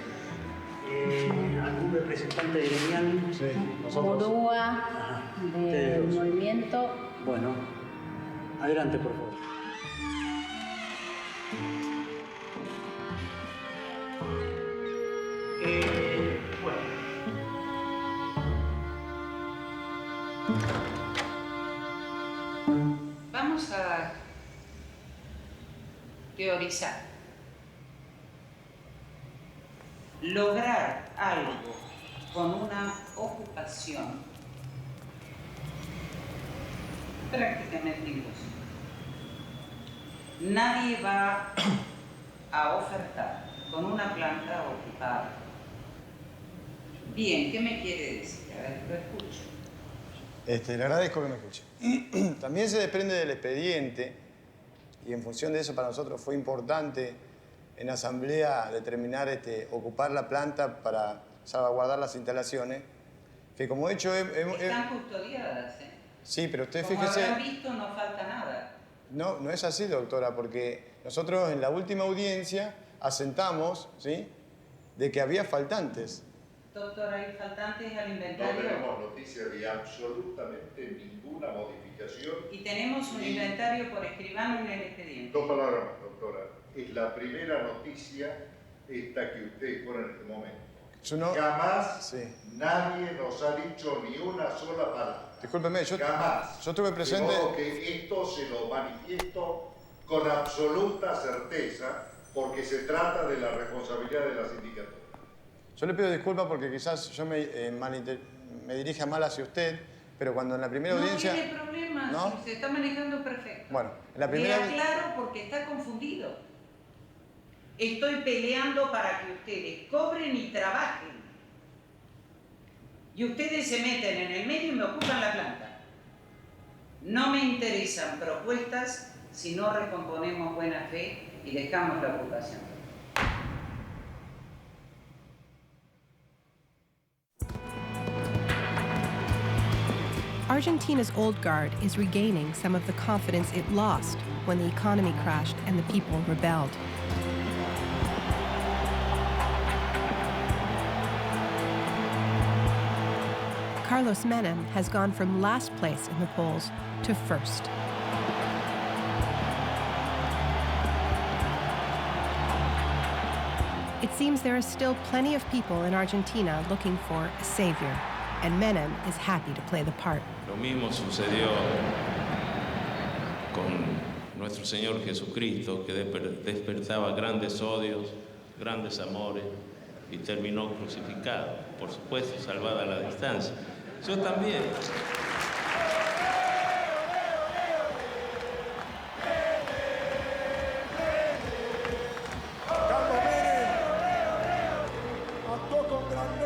¿Algún representante gremial? Sí, Morúa, del movimiento. Bueno, adelante, por favor. Vamos a teorizar. Lograr algo con una ocupación prácticamente imposible. Nadie va a ofertar con una planta ocupada. Bien, ¿qué me quiere decir? A ver, lo escucho. Le agradezco que me escuche. También se desprende del expediente, y en función de eso para nosotros fue importante en asamblea determinar ocupar la planta para salvaguardar las instalaciones, que como hecho... Están custodiadas, ¿eh? Sí, pero usted como fíjese... habrán visto, no falta nada. No, no es así, doctora, porque nosotros en la última audiencia asentamos, ¿sí?, de que había faltantes. Doctor, ¿hay faltantes al No inventario? tenemos noticia de absolutamente ninguna modificación. Y tenemos un inventario por escribano en el expediente. Dos palabras más, doctora. Es la primera noticia esta que usted pone en este momento. Jamás nadie nos ha dicho ni una sola palabra. Discúlpeme, Jamás. yo estuve presente... De modo que esto se lo manifiesto con absoluta certeza porque se trata de la responsabilidad de la sindicatura. Yo le pido disculpas porque quizás yo me dirija mal hacia usted, pero cuando en la primera audiencia... No tiene problema, ¿no? si se está manejando perfecto. Bueno, en la primera... Le aclaro porque está confundido. Estoy peleando para que ustedes cobren y trabajen. Y ustedes se meten en el medio y me ocupan la planta. No me interesan propuestas si no recomponemos buena fe y dejamos la ocupación. Argentina's old guard is regaining some of the confidence it lost when the economy crashed and the people rebelled. Carlos Menem has gone from last place in the polls to first. It seems there are still plenty of people in Argentina looking for a savior, and Menem is happy to play the part. Lo mismo sucedió con nuestro Señor Jesucristo, que despertaba grandes odios, grandes amores, y terminó crucificado, por supuesto, salvada la distancia. Yo también.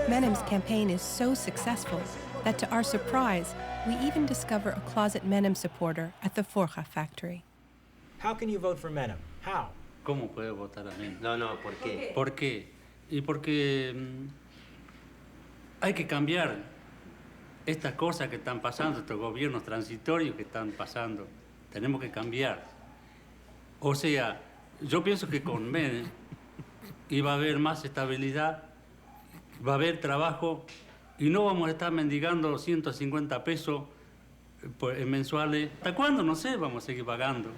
Menem's campaign is so successful that, to our surprise, we even discover a closet Menem supporter at the Forja factory. How can you vote for Menem? How? ¿Cómo puedo votar a Menem? No, ¿por qué? ¿Por qué? Y porque hay que cambiar estas cosas que están pasando, estos gobiernos transitorios que están pasando. Tenemos que cambiar. O sea, yo pienso que con Menem iba a haber más estabilidad, va a haber trabajo y no vamos a estar mendigando 150 pesos mensuales. ¿Hasta cuándo? No sé, vamos a seguir pagando.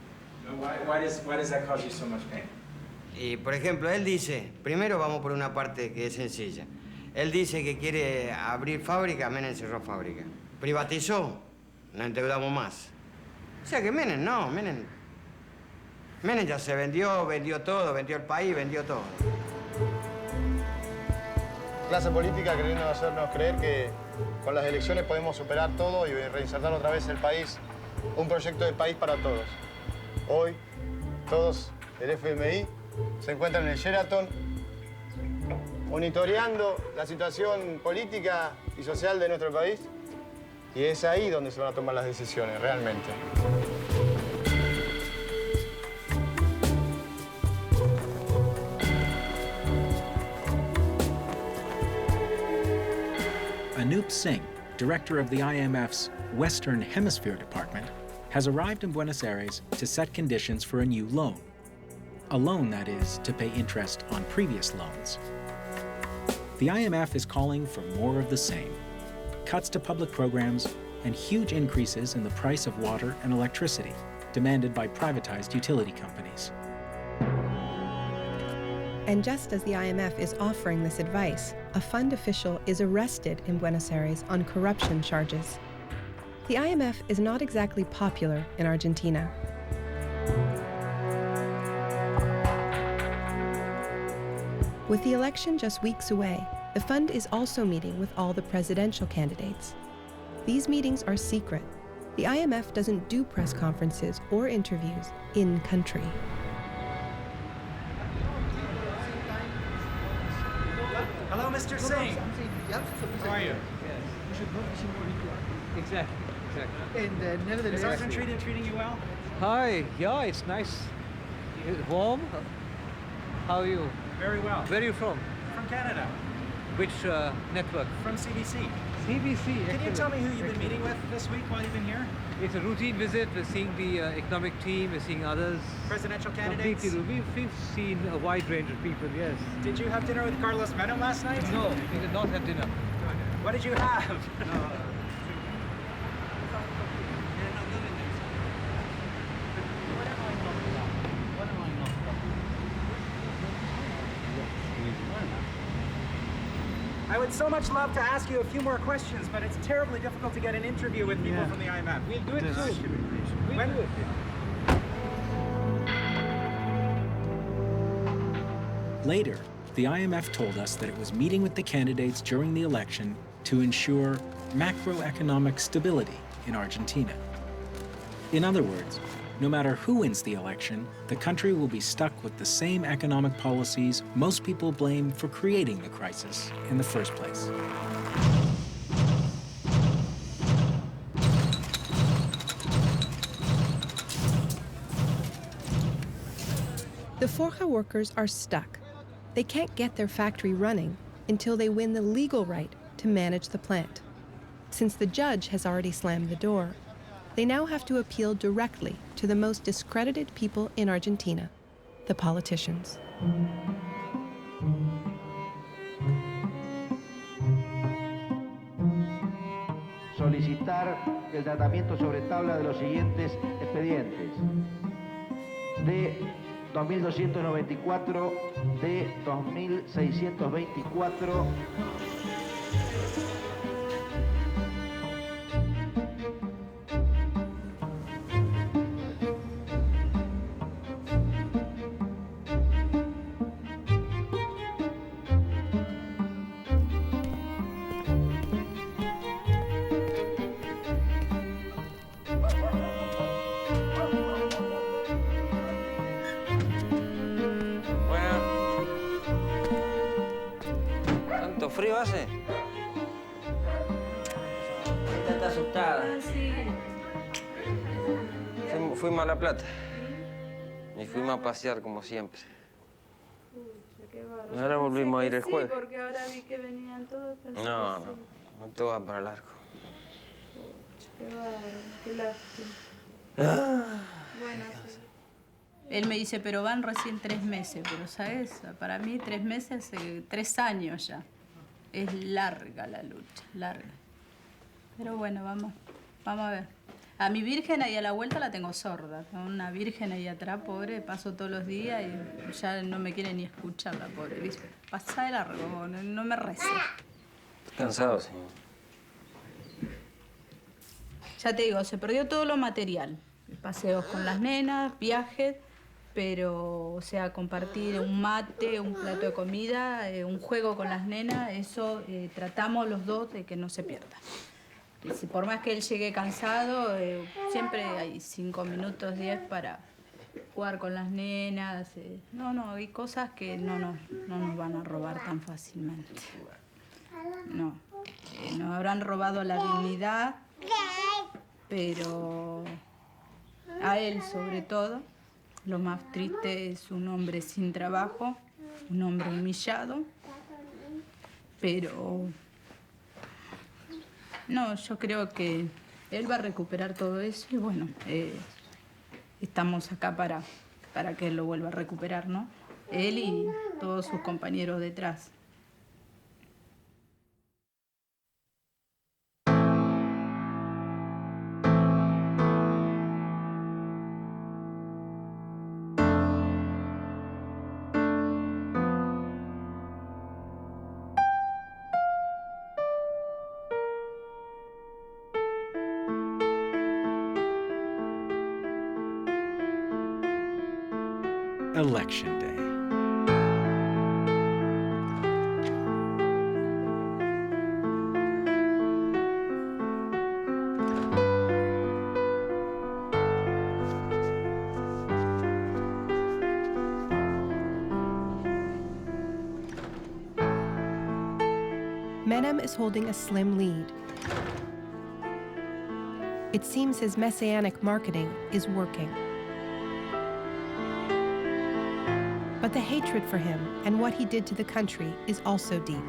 Why does that cause you so much pain? Y, por ejemplo, él dice, primero vamos por una parte que es sencilla. Él dice que quiere abrir fábrica, Menem cerró fábrica. Privatizó, nos endeudamos más. O sea que Menem no, Menem ya se vendió todo, vendió el país, vendió todo. Clase política queriendo hacernos creer que con las elecciones podemos superar todo y reinsertar otra vez el país, un proyecto de país para todos. Hoy, todos del FMI se encuentran en el Sheraton monitoreando la situación política y social de nuestro país y es ahí donde se van a tomar las decisiones, realmente. Anup Singh, director of the IMF's Western Hemisphere Department, has arrived in Buenos Aires to set conditions for a new loan. A loan, that is, to pay interest on previous loans. The IMF is calling for more of the same: cuts to public programs and huge increases in the price of water and electricity, demanded by privatized utility companies. And just as the IMF is offering this advice, a fund official is arrested in Buenos Aires on corruption charges. The IMF is not exactly popular in Argentina. With the election just weeks away, the fund is also meeting with all the presidential candidates. These meetings are secret. The IMF doesn't do press conferences or interviews in country. Hello, Mr. Singh. How are you? Exactly. And nevertheless... Is Argentina treating you well? Hi, yeah, it's nice. Warm. How are you? Very well. Where are you from? From Canada. Which network? From CBC. CBC. Can you tell me who you've been meeting with this week while you've been here? It's a routine visit. We're seeing the economic team. We're seeing others. Presidential candidates? Completely. We've seen a wide range of people, yes. Did you have dinner with Carlos Menem last night? No, we did not have dinner. What did you have? I would so much love to ask you a few more questions, but it's terribly difficult to get an interview with people from the IMF. We'll do it soon. When? Do it. Later, the IMF told us that it was meeting with the candidates during the election to ensure macroeconomic stability in Argentina. In other words, no matter who wins the election, the country will be stuck with the same economic policies most people blame for creating the crisis in the first place. The Forja workers are stuck. They can't get their factory running until they win the legal right to manage the plant. Since the judge has already slammed the door, they now have to appeal directly to the most discredited people in Argentina, the politicians. Solicitar el tratamiento sobre tabla de los siguientes expedientes. De 2294, de 2624. ¿Frío hace? Esta está asustada. Fuimos a La Plata. Y fuimos a pasear como siempre. Y ahora volvimos a ir el jueves. Sí, porque ahora vi que venían todos. No, todo va para largo. Qué bárbaro, qué lástima. Bueno, sí. Él me dice, pero van recién 3 meses. Pero, ¿sabes? Para mí 3 meses, 3 años ya. Es larga la lucha, larga. Pero bueno, vamos a ver. A mi virgen ahí a la vuelta la tengo sorda. Tengo una virgen ahí atrás, pobre, paso todos los días y ya no me quiere ni escuchar la pobre. Dice, pasa de largo, no me rece. Cansado, señor. Ya te digo, se perdió todo lo material. Paseos con las nenas, viajes, pero, o sea, compartir un mate, un plato de comida, un juego con las nenas, eso tratamos los dos de que no se pierda. Y si por más que él llegue cansado, siempre hay 5 minutos, 10 para jugar con las nenas. No, hay cosas que no nos van a robar tan fácilmente. No, nos habrán robado la dignidad, pero a él sobre todo. Lo más triste es un hombre sin trabajo, un hombre humillado, pero no, yo creo que él va a recuperar todo eso y bueno, estamos acá para que él lo vuelva a recuperar, ¿no? Él y todos sus compañeros detrás. Election Day. Menem is holding a slim lead. It seems his messianic marketing is working. But the hatred for him and what he did to the country is also deep.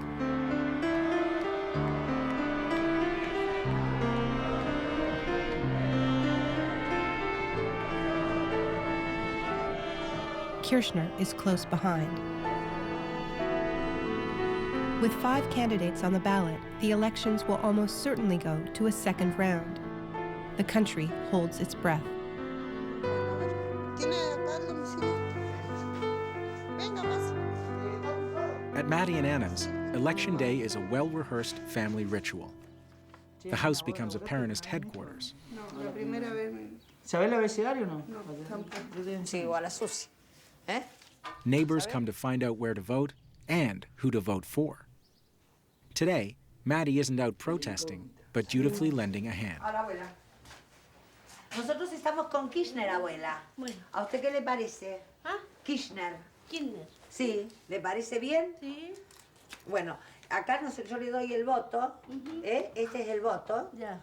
Kirchner is close behind. With 5 candidates on the ballot, the elections will almost certainly go to a second round. The country holds its breath. At Maddie and Anna's, Election Day is a well-rehearsed family ritual. The house becomes a Peronist headquarters. ¿Sabes el abecedario o no? Sí, igual a Susi. ¿Eh? Neighbors come to find out where to vote and who to vote for. Today, Maddie isn't out protesting, but dutifully lending a hand. Abuela. Nosotros estamos con Kirchner, abuela. Bueno. ¿A usted qué le parece? ¿Ah? Kirchner. Kirchner. Sí, ¿le parece bien? Sí. Bueno, acá yo le doy el voto. Este es el voto. Ya.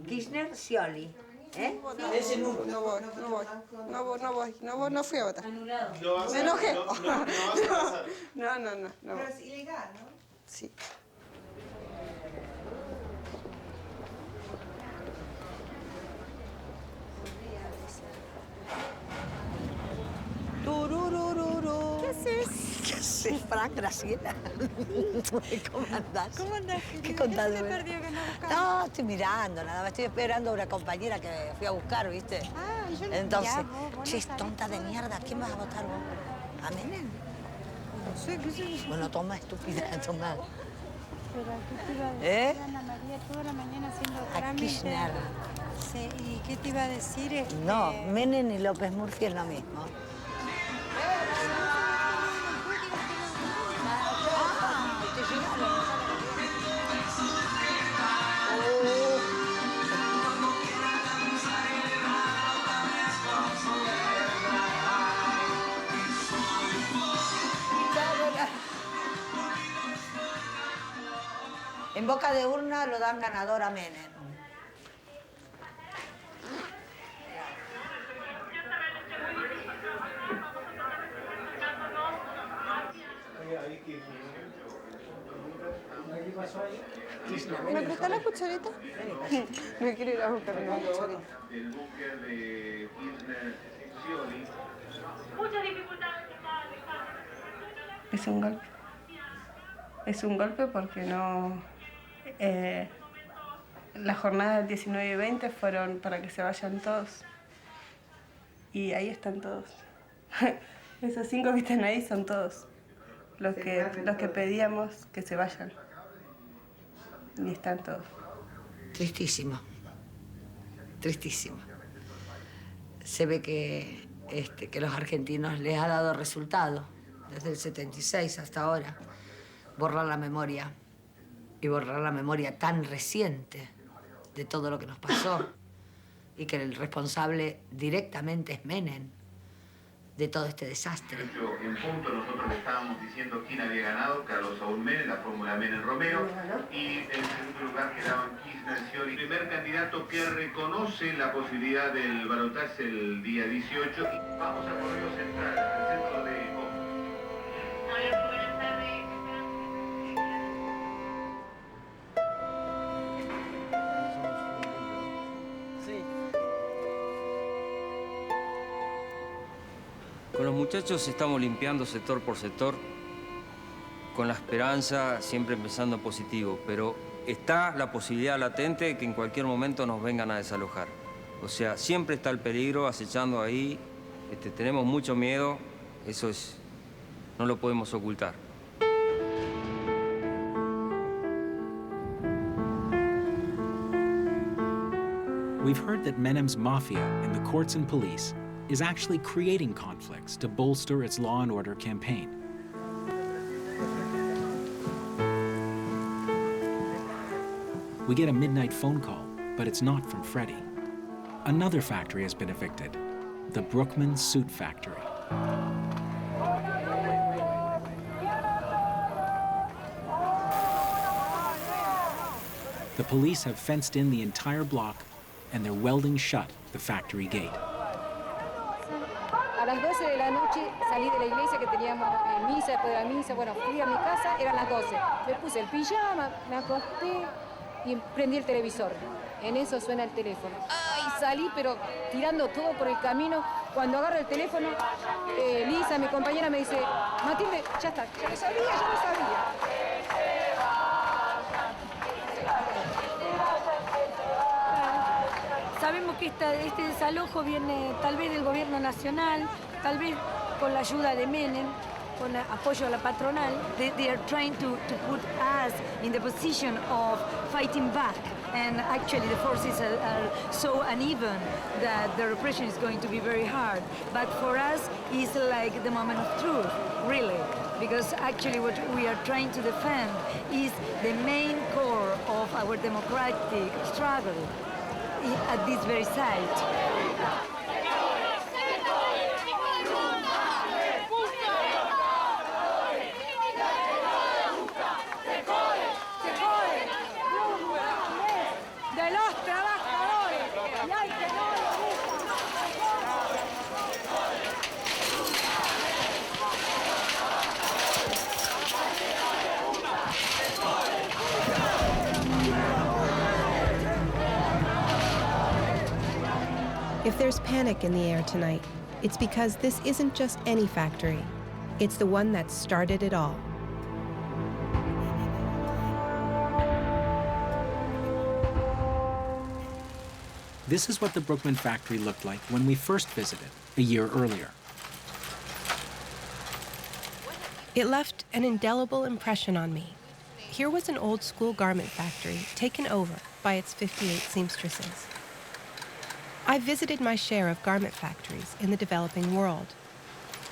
Kirchner, Scioli. Ese no. No fui a votar. Anulado. Me enojé. No. Pero es ilegal, ¿no? Sí. Tururururu. ¿Qué haces? ¿Qué haces, Frank, Graciela? ¿Cómo andás? ¿Cómo andás, ¿Qué querida? contás? ¿Qué te perdió que no buscabas? No, estoy mirando, nada más. Estoy esperando a una compañera que fui a buscar, ¿viste? Ah, y yo no. Entonces, Ya, vos che, no sabés. tonta de mierda, ¿quién vas a votar vos? ¿A Menem? No sé, ¿qué sé yo? Bueno, toma, estúpida, toma. Pero ¿qué te iba a decir, ¿Eh? Ana María, toda la mañana haciendo A trámites? Kirchner. Sí, ¿y qué te iba a decir? No, Menem y López Murphy es lo mismo. En boca de urna lo dan ganador a Menem. ¿Me prestás la cucharita? Me quiero ir a buscar la cucharita. El búnker de Kirchner Scioli. Muchas dificultades. Es un golpe. Es un golpe porque no... las jornadas del 19 y 20 fueron para que se vayan todos. Y ahí están todos. Esos 5 que están ahí son todos. Los que pedíamos que se vayan. Y están todos. Tristísimo. Tristísimo. Se ve que los argentinos les ha dado resultado desde el 76 hasta ahora. Borrar la memoria. Y borrar la memoria tan reciente de todo lo que nos pasó. Y que el responsable directamente es Menem de todo este desastre. En punto nosotros estábamos diciendo quién había ganado, Carlos Saúl Menem, la fórmula Menem-Romero, y en segundo lugar quedaban Kirchner Scioli. El primer candidato que reconoce la posibilidad del balotaje el día 18. Vamos a Correo Central, al centro de... Buenas tardes. Con los muchachos estamos limpiando sector por sector, con la esperanza, siempre empezando positivo, pero está la posibilidad latente de que en cualquier momento nos vengan a desalojar. O sea, siempre está el peligro acechando ahí, tenemos mucho miedo, eso no lo podemos ocultar. We've heard that Menem's mafia in the courts and police is actually creating conflicts to bolster its law and order campaign. We get a midnight phone call, but it's not from Freddie. Another factory has been evicted, the Brookman Suit Factory. The police have fenced in the entire block, and they're welding shut the factory gate. A las 12 de la noche salí de la iglesia que teníamos misa, después de la misa, bueno, fui a mi casa, eran las 12. Me puse el pijama, me acosté y prendí el televisor. En eso suena el teléfono. ¡Ay! Salí, pero tirando todo por el camino. Cuando agarro el teléfono, Lisa, mi compañera, me dice, Matilde, ya está, ya lo sabía, ya lo sabía. Sabemos que este desalojo viene tal vez del gobierno nacional, tal vez con la ayuda de Menem, con apoyo a la patronal. They are trying to put us in the position of fighting back. And actually the forces are so uneven that the repression is going to be very hard. But for us, it's like the moment of truth, really. Because actually what we are trying to defend is the main core of our democratic struggle at this very site. If there's panic in the air tonight, it's because this isn't just any factory. It's the one that started it all. This is what the Brookman factory looked like when we first visited, a year earlier. It left an indelible impression on me. Here was an old-school garment factory taken over by its 58 seamstresses. I visited my share of garment factories in the developing world.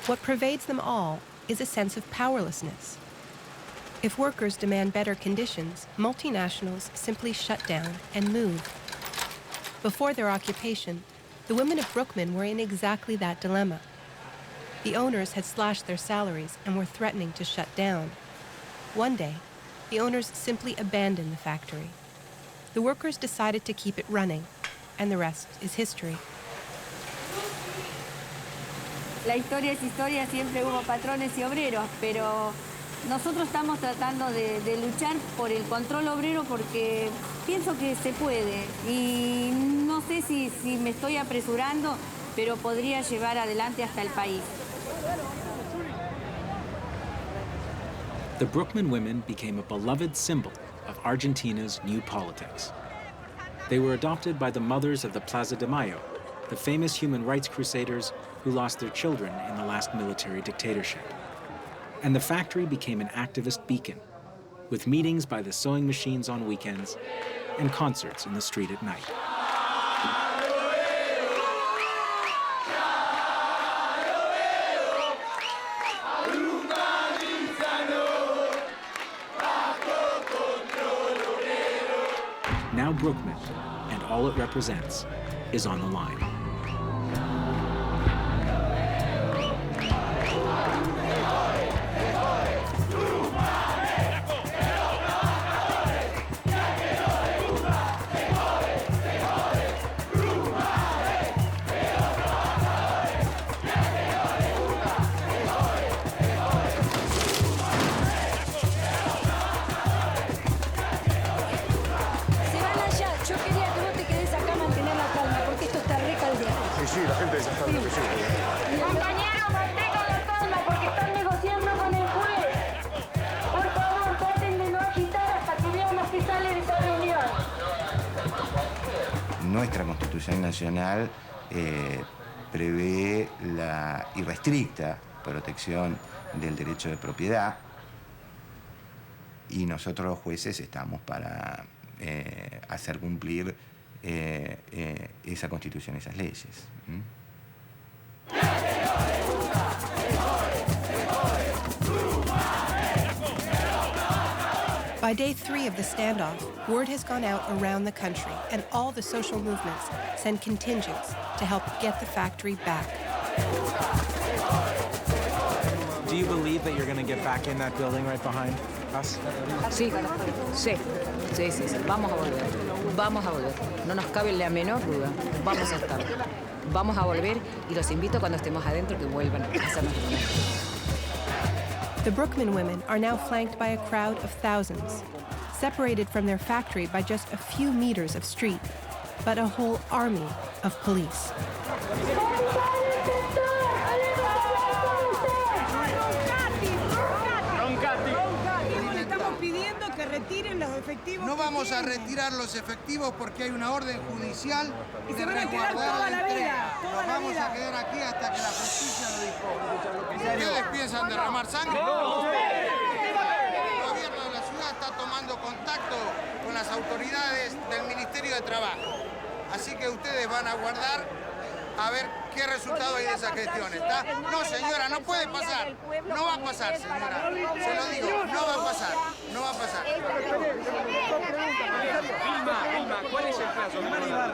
What pervades them all is a sense of powerlessness. If workers demand better conditions, multinationals simply shut down and move. Before their occupation, the women of Brookman were in exactly that dilemma. The owners had slashed their salaries and were threatening to shut down. One day, the owners simply abandoned the factory. The workers decided to keep it running, and the rest is history. La historia es historia, siempre hubo patrones y obreros, pero nosotros estamos tratando de luchar por el control obrero porque pienso que se puede. Y no sé si me estoy apresurando, pero podría llevar adelante hasta el país. The Brookman women became a beloved symbol of Argentina's new politics. They were adopted by the mothers of the Plaza de Mayo, the famous human rights crusaders who lost their children in the last military dictatorship. And the factory became an activist beacon, with meetings by the sewing machines on weekends and concerts in the street at night. Now Brookman, and all it represents, is on the line. Compañero, mantenga la calma porque están negociando con el juez. Por favor, traten de no agitar hasta que veamos que sale de esa reunión. Nuestra Constitución Nacional prevé la irrestricta protección del derecho de propiedad y nosotros los jueces estamos para hacer cumplir esa Constitución, esas leyes. By day 3 of the standoff, word has gone out around the country, and all the social movements send contingents to help get the factory back. Do you believe that you're going to get back in that building right behind us? Sí, sí. Vamos a volver. Vamos a volver. No nos cabe la menor duda. Vamos a estar. Vamos a volver y los invito cuando estemos adentro que vuelvan a hacernos de comer. The Brookman women are now flanked by a crowd of thousands, separated from their factory by just a few meters of street, but a whole army of police. retiren los efectivos. No que vamos a tienen. retirar los efectivos porque hay una orden judicial Y de se van a quedar resguardar toda la vida, entrega. toda Nos la vamos vida. a quedar aquí hasta que la justicia lo dispone. ¿Ustedes piensan derramar sangre? No. El gobierno de la ciudad está tomando contacto con las autoridades del Ministerio de Trabajo. Así que ustedes van a guardar a ver qué resultado hay de esa gestión, ¿está? No, señora, no puede pasar. No va a pasar, señora. Se lo digo, no va a pasar. No va a pasar. Vilma, ¿cuál es el plazo?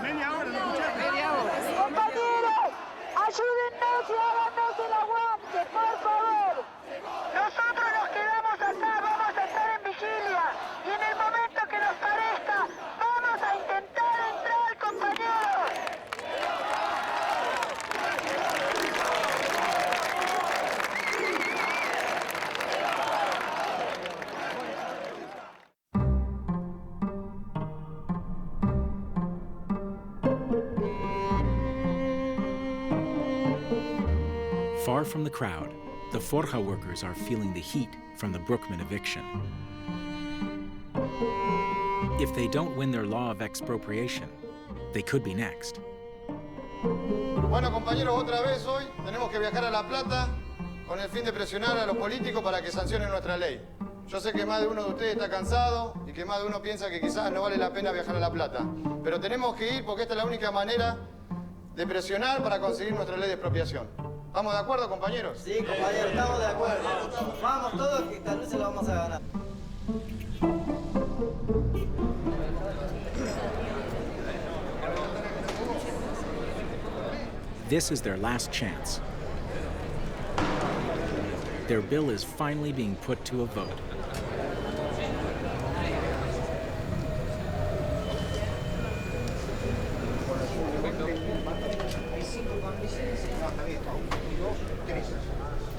Media hora, ¿no escuchaste? Media hora. Compañeros, ayúdennos y háganos el aguante, por favor. Nosotros nos quedamos acá, vamos a estar en vigilia. Y en el momento que nos parezca, vamos a intentar entrar, compañeros. Far from the crowd, the Forja workers are feeling the heat from the Brookman eviction. If they don't win their law of expropriation, they could be next. Bueno, compañeros, otra vez hoy tenemos que viajar a La Plata con el fin de presionar a los políticos para que sancionen nuestra ley. Yo sé que más de uno de ustedes está cansado y que más de uno piensa que quizás no vale la pena viajar a La Plata. Pero tenemos que ir porque esta es la única manera de presionar para conseguir nuestra ley de expropiación. ¿Estamos de acuerdo, compañeros? Sí, compañero, estamos de acuerdo. Vamos todos que tal vez se lo vamos a ganar. This is their last chance. Their bill is finally being put to a vote.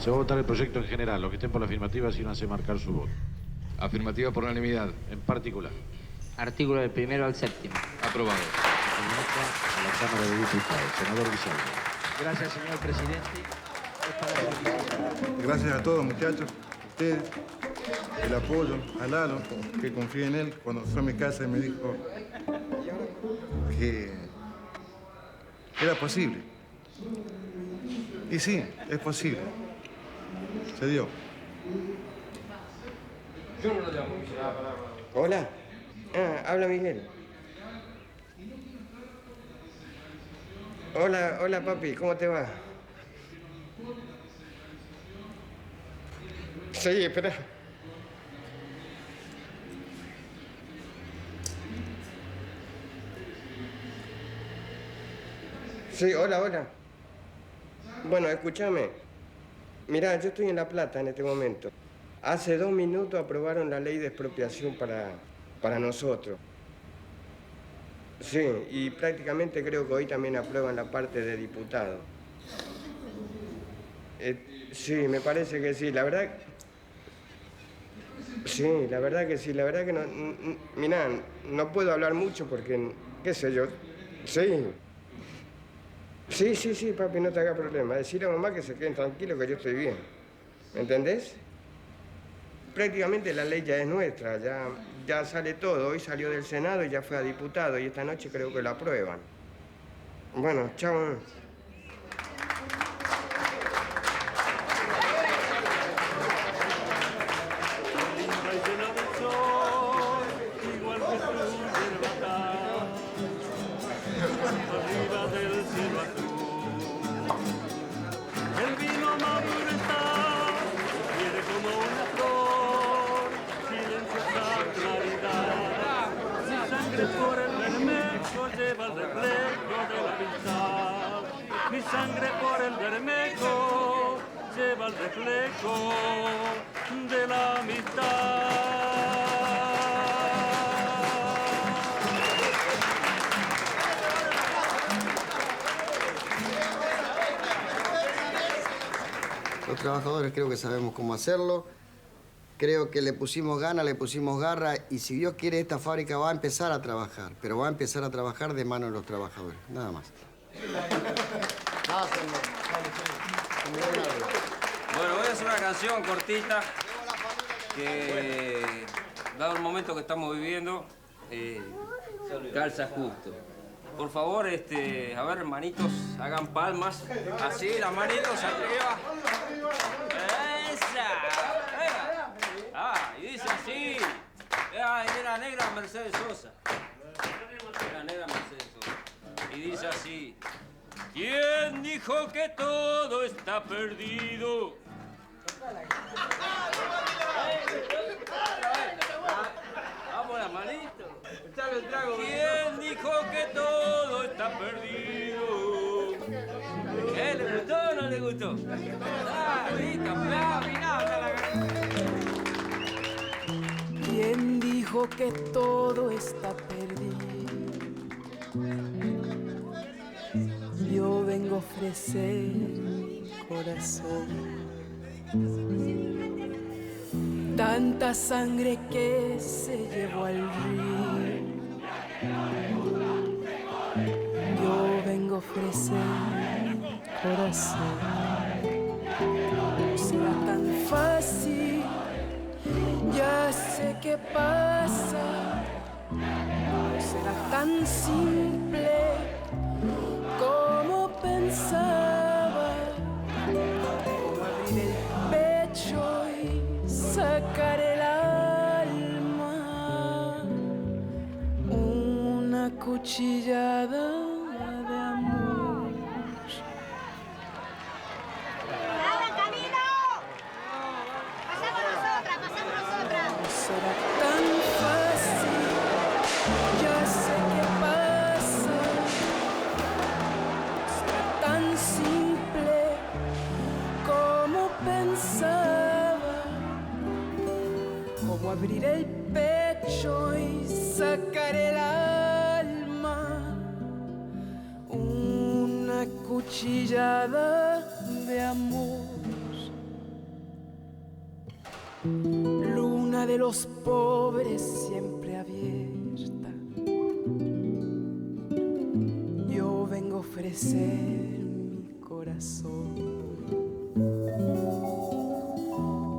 Se va a votar el proyecto en general. Los que estén por la afirmativa síganse marcar su voto. Afirmativa por unanimidad. En particular. Artículo del 1 al 7. Aprobado. A la Cámara de Diputados. Senador Villalba. Gracias, señor presidente. Gracias a todos, muchachos. Ustedes, el apoyo a Lalo, que confíe en él. Cuando fue a mi casa y me dijo que era posible. Y sí, es posible. Se dio. Hola. Habla Miguel. Hola papi, ¿cómo te va? Sí, espera. Sí, hola. Bueno, escúchame. Mirá, yo estoy en La Plata en este momento. Hace 2 minutos aprobaron la ley de expropiación para nosotros. Sí, y prácticamente creo que hoy también aprueban la parte de diputado. Sí, me parece que sí. La verdad... Sí, la verdad que sí. La verdad que no... Mirá, no puedo hablar mucho porque... qué sé yo. Sí. Sí, papi, no te hagas problema. Decirle a mamá que se queden tranquilos que yo estoy bien. ¿Me entendés? Prácticamente la ley ya es nuestra, ya sale todo. Hoy salió del Senado y ya fue a diputado y esta noche creo que la aprueban. Bueno, chao. El vino maduro está, viene como una flor, silenciosa claridad. Mi sangre por el Bermejo lleva el reflejo de la amistad. Mi sangre por el Bermejo lleva el reflejo de la amistad. Los trabajadores creo que sabemos cómo hacerlo. Creo que le pusimos ganas, le pusimos garra y si Dios quiere esta fábrica va a empezar a trabajar, pero va a empezar a trabajar de mano de los trabajadores, nada más. Bueno, voy a hacer una canción cortita que dado el momento que estamos viviendo, calza justo. Por favor, a ver, hermanitos, hagan palmas. Así, las manitos arriba. ¡Esa! Y dice así. Era negra Mercedes Sosa. Era negra Mercedes Sosa. Y dice así. ¿Quién dijo que todo está perdido? Vamos la manito. Echale el trago. ¿Quién dijo que todo está perdido? ¿Le gustó o no le gustó? Listo, ¿Quién dijo que todo está perdido? Yo vengo a ofrecer mi corazón. Tanta sangre que se llevó al río. Yo vengo a ofrecer mi corazón. No será tan fácil, ya sé qué pasa. No será tan simple como pensaba. Como abrir el pecho y sacar el alma. Una cuchillada de amor. ¡Abran camino! ¡Pasamos nosotras! No será tan fácil, ya sé qué pasa. No será tan simple como pensaba. Como abrir el pecho y sacar el alma. Una cuchillada de amor. Luna de los pobres siempre abierta. Yo vengo a ofrecer mi corazón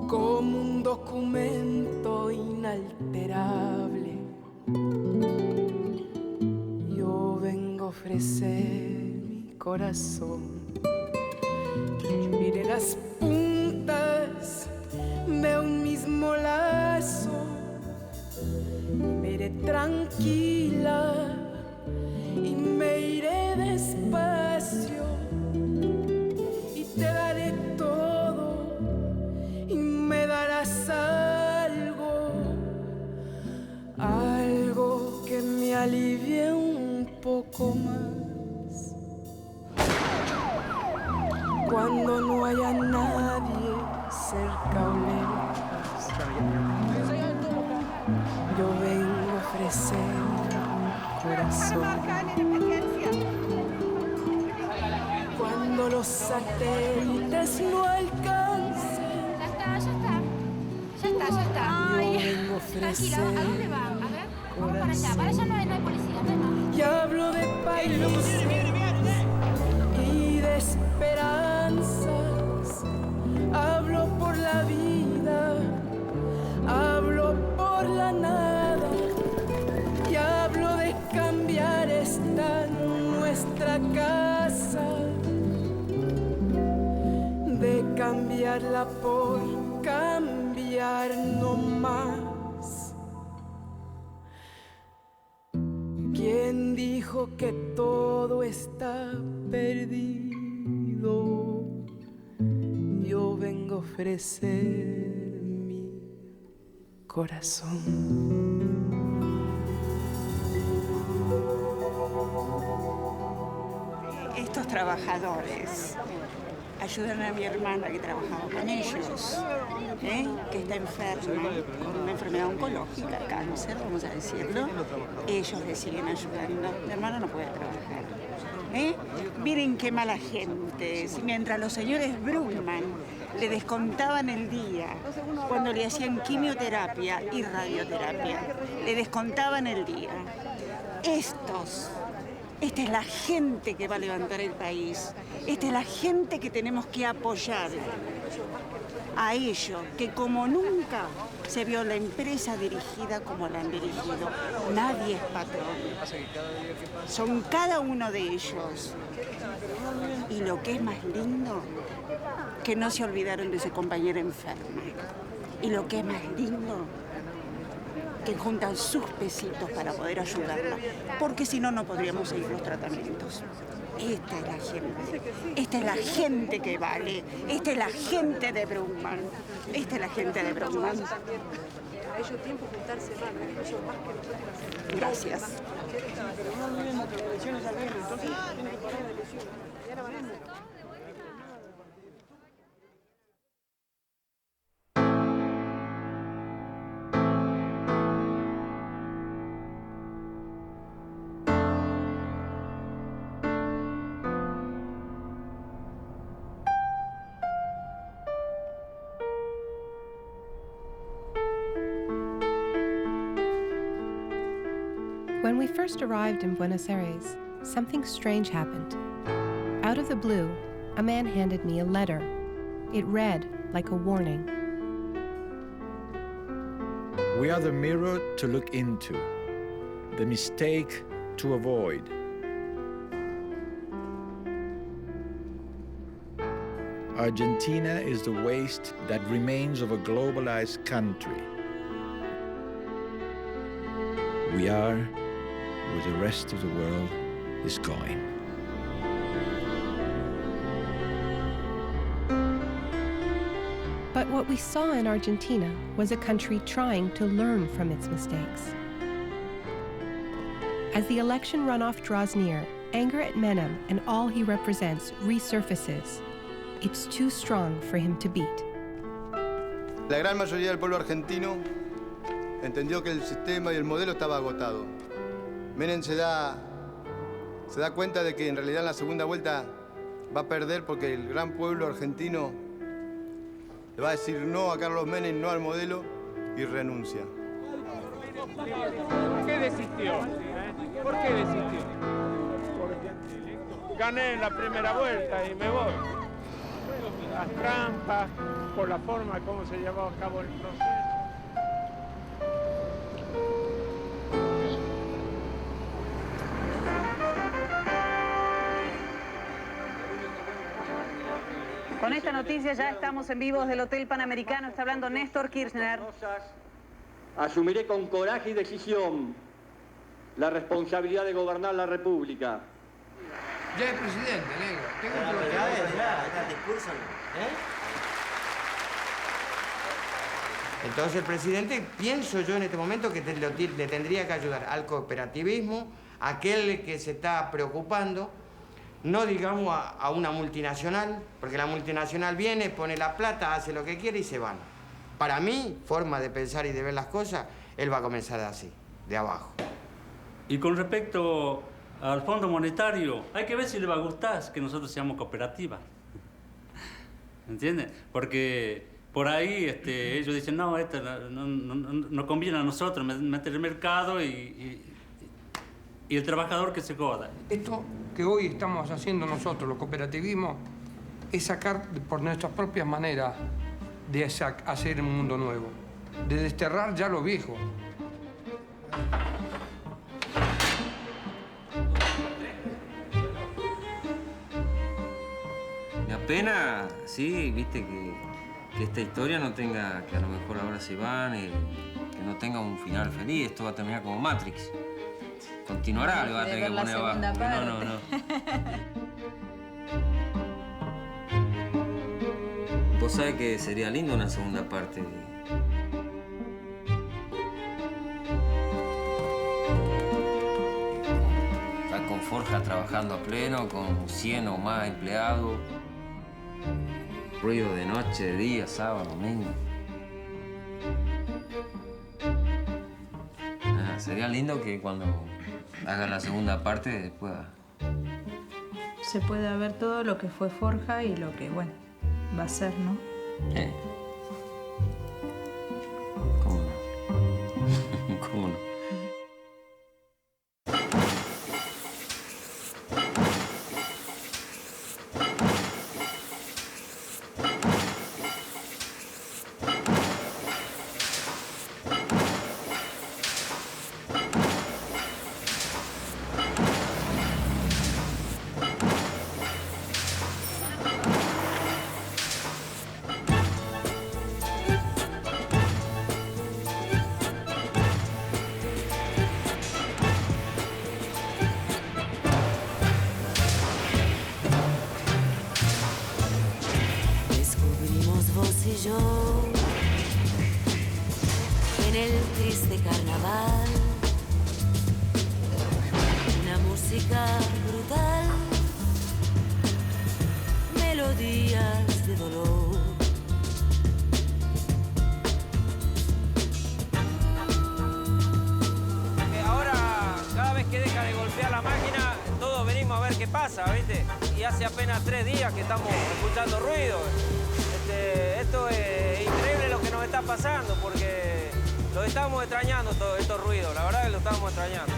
como un documento inalterable. Yo vengo a ofrecer mi corazón. Mire las puntas de un mismo lazo. Me iré tranquila y me iré despacio y te daré todo y me darás algo que me alivie un poco más. Cuando no haya nadie cerca o lejos, yo vengo a ofrecer mi corazón. Cuando los satélites no alcancen, Ya está. yo vengo a ofrecer. Tranquila, ¿a dónde va? A ver, vamos para allá no hay policía, no. Y hablo de países y de esperanzas. Hablo por la vida, hablo por la nada. Y hablo de cambiar esta nuestra casa, de cambiarla por cambiar no más. ¿Quién dijo que todo está perdido? Yo vengo a ofrecer mi corazón. Estos trabajadores ayudan a mi hermana que trabajaba con ellos, que está enferma con una enfermedad oncológica, cáncer, vamos a decirlo. Ellos le siguen ayudando. Mi hermana no puede trabajar. Miren qué mala gente. Si mientras los señores Brugman le descontaban el día cuando le hacían quimioterapia y radioterapia, le descontaban el día. Esta es la gente que va a levantar el país. Esta es la gente que tenemos que apoyar. a ellos, que como nunca se vio la empresa dirigida como la han dirigido. Nadie es patrón. Son cada uno de ellos. Y lo que es más lindo, que no se olvidaron de su compañera enferma. Y lo que es más lindo, que juntan sus pesitos para poder ayudarla, porque si no, no podríamos seguir los tratamientos. Esta es la gente. Esta es la gente que vale. Esta es la gente de Brugman. Esta es la gente de Brugman. A ellos tiempo juntarse más, incluso más que nosotros. Gracias. Pero no olviden las elecciones al viernes, entonces tienen que parar las elecciones. When we first arrived in Buenos Aires, something strange happened. Out of the blue, a man handed me a letter. It read like a warning. We are the mirror to look into, the mistake to avoid. Argentina is the waste that remains of a globalized country. We are where the rest of the world is going. But what we saw in Argentina was a country trying to learn from its mistakes. As the election runoff draws near, anger at Menem and all he represents resurfaces. It's too strong for him to beat. La gran mayoría del pueblo argentino entendió que el sistema y el modelo estaba agotado. Menem se da cuenta de que en realidad en la segunda vuelta va a perder porque el gran pueblo argentino le va a decir no a Carlos Menem, no al modelo y renuncia. ¿Por qué desistió? ¿Por qué desistió? Porque gané en la primera vuelta y me voy. Las trampas, por la forma como se llevó a cabo el proceso. Con esta noticia ya estamos en vivo desde el Hotel Panamericano. Está hablando Néstor Kirchner. Asumiré con coraje y decisión la responsabilidad de gobernar la República. Ya es presidente, negro. Tengo un discurso, Entonces el presidente, pienso yo en este momento que le tendría que ayudar al cooperativismo, a aquel que se está preocupando, no digamos a una multinacional, porque la multinacional viene, pone la plata, hace lo que quiere y se van. Para mí, forma de pensar y de ver las cosas, él va a comenzar así, de abajo. Y con respecto al Fondo Monetario, hay que ver si le va a gustar que nosotros seamos cooperativas. ¿Entiendes? Porque por ahí ellos dicen, no, esto no conviene a nosotros, meter el mercado y el trabajador que se joda. Esto que hoy estamos haciendo nosotros, los cooperativismos, es sacar por nuestras propias maneras de hacer un mundo nuevo, de desterrar ya lo viejo. Me apena, sí, viste, que esta historia no tenga, que a lo mejor ahora se van, que no tenga un final feliz. Esto va a terminar como Matrix. Continuará, le va a tener que poner abajo. No. Vos sabés que sería lindo una segunda parte. Estar con Forja trabajando a pleno, con 100 o más empleados. Ruido de noche, de día, sábado, domingo. Sería lindo que cuando hagan la segunda parte pueda. Se puede ver todo lo que fue Forja y lo que, bueno, va a ser, ¿no? ¿Cómo no? ¿Cómo no? en el triste carnaval. Una música brutal, melodías de dolor. Ahora, cada vez que deja de golpear la máquina, todos venimos a ver qué pasa, ¿viste? Y hace apenas 3 días que estamos escuchando ruido. Esto es increíble lo que nos está pasando, porque lo estamos extrañando, todos estos ruidos. La verdad que lo estamos extrañando.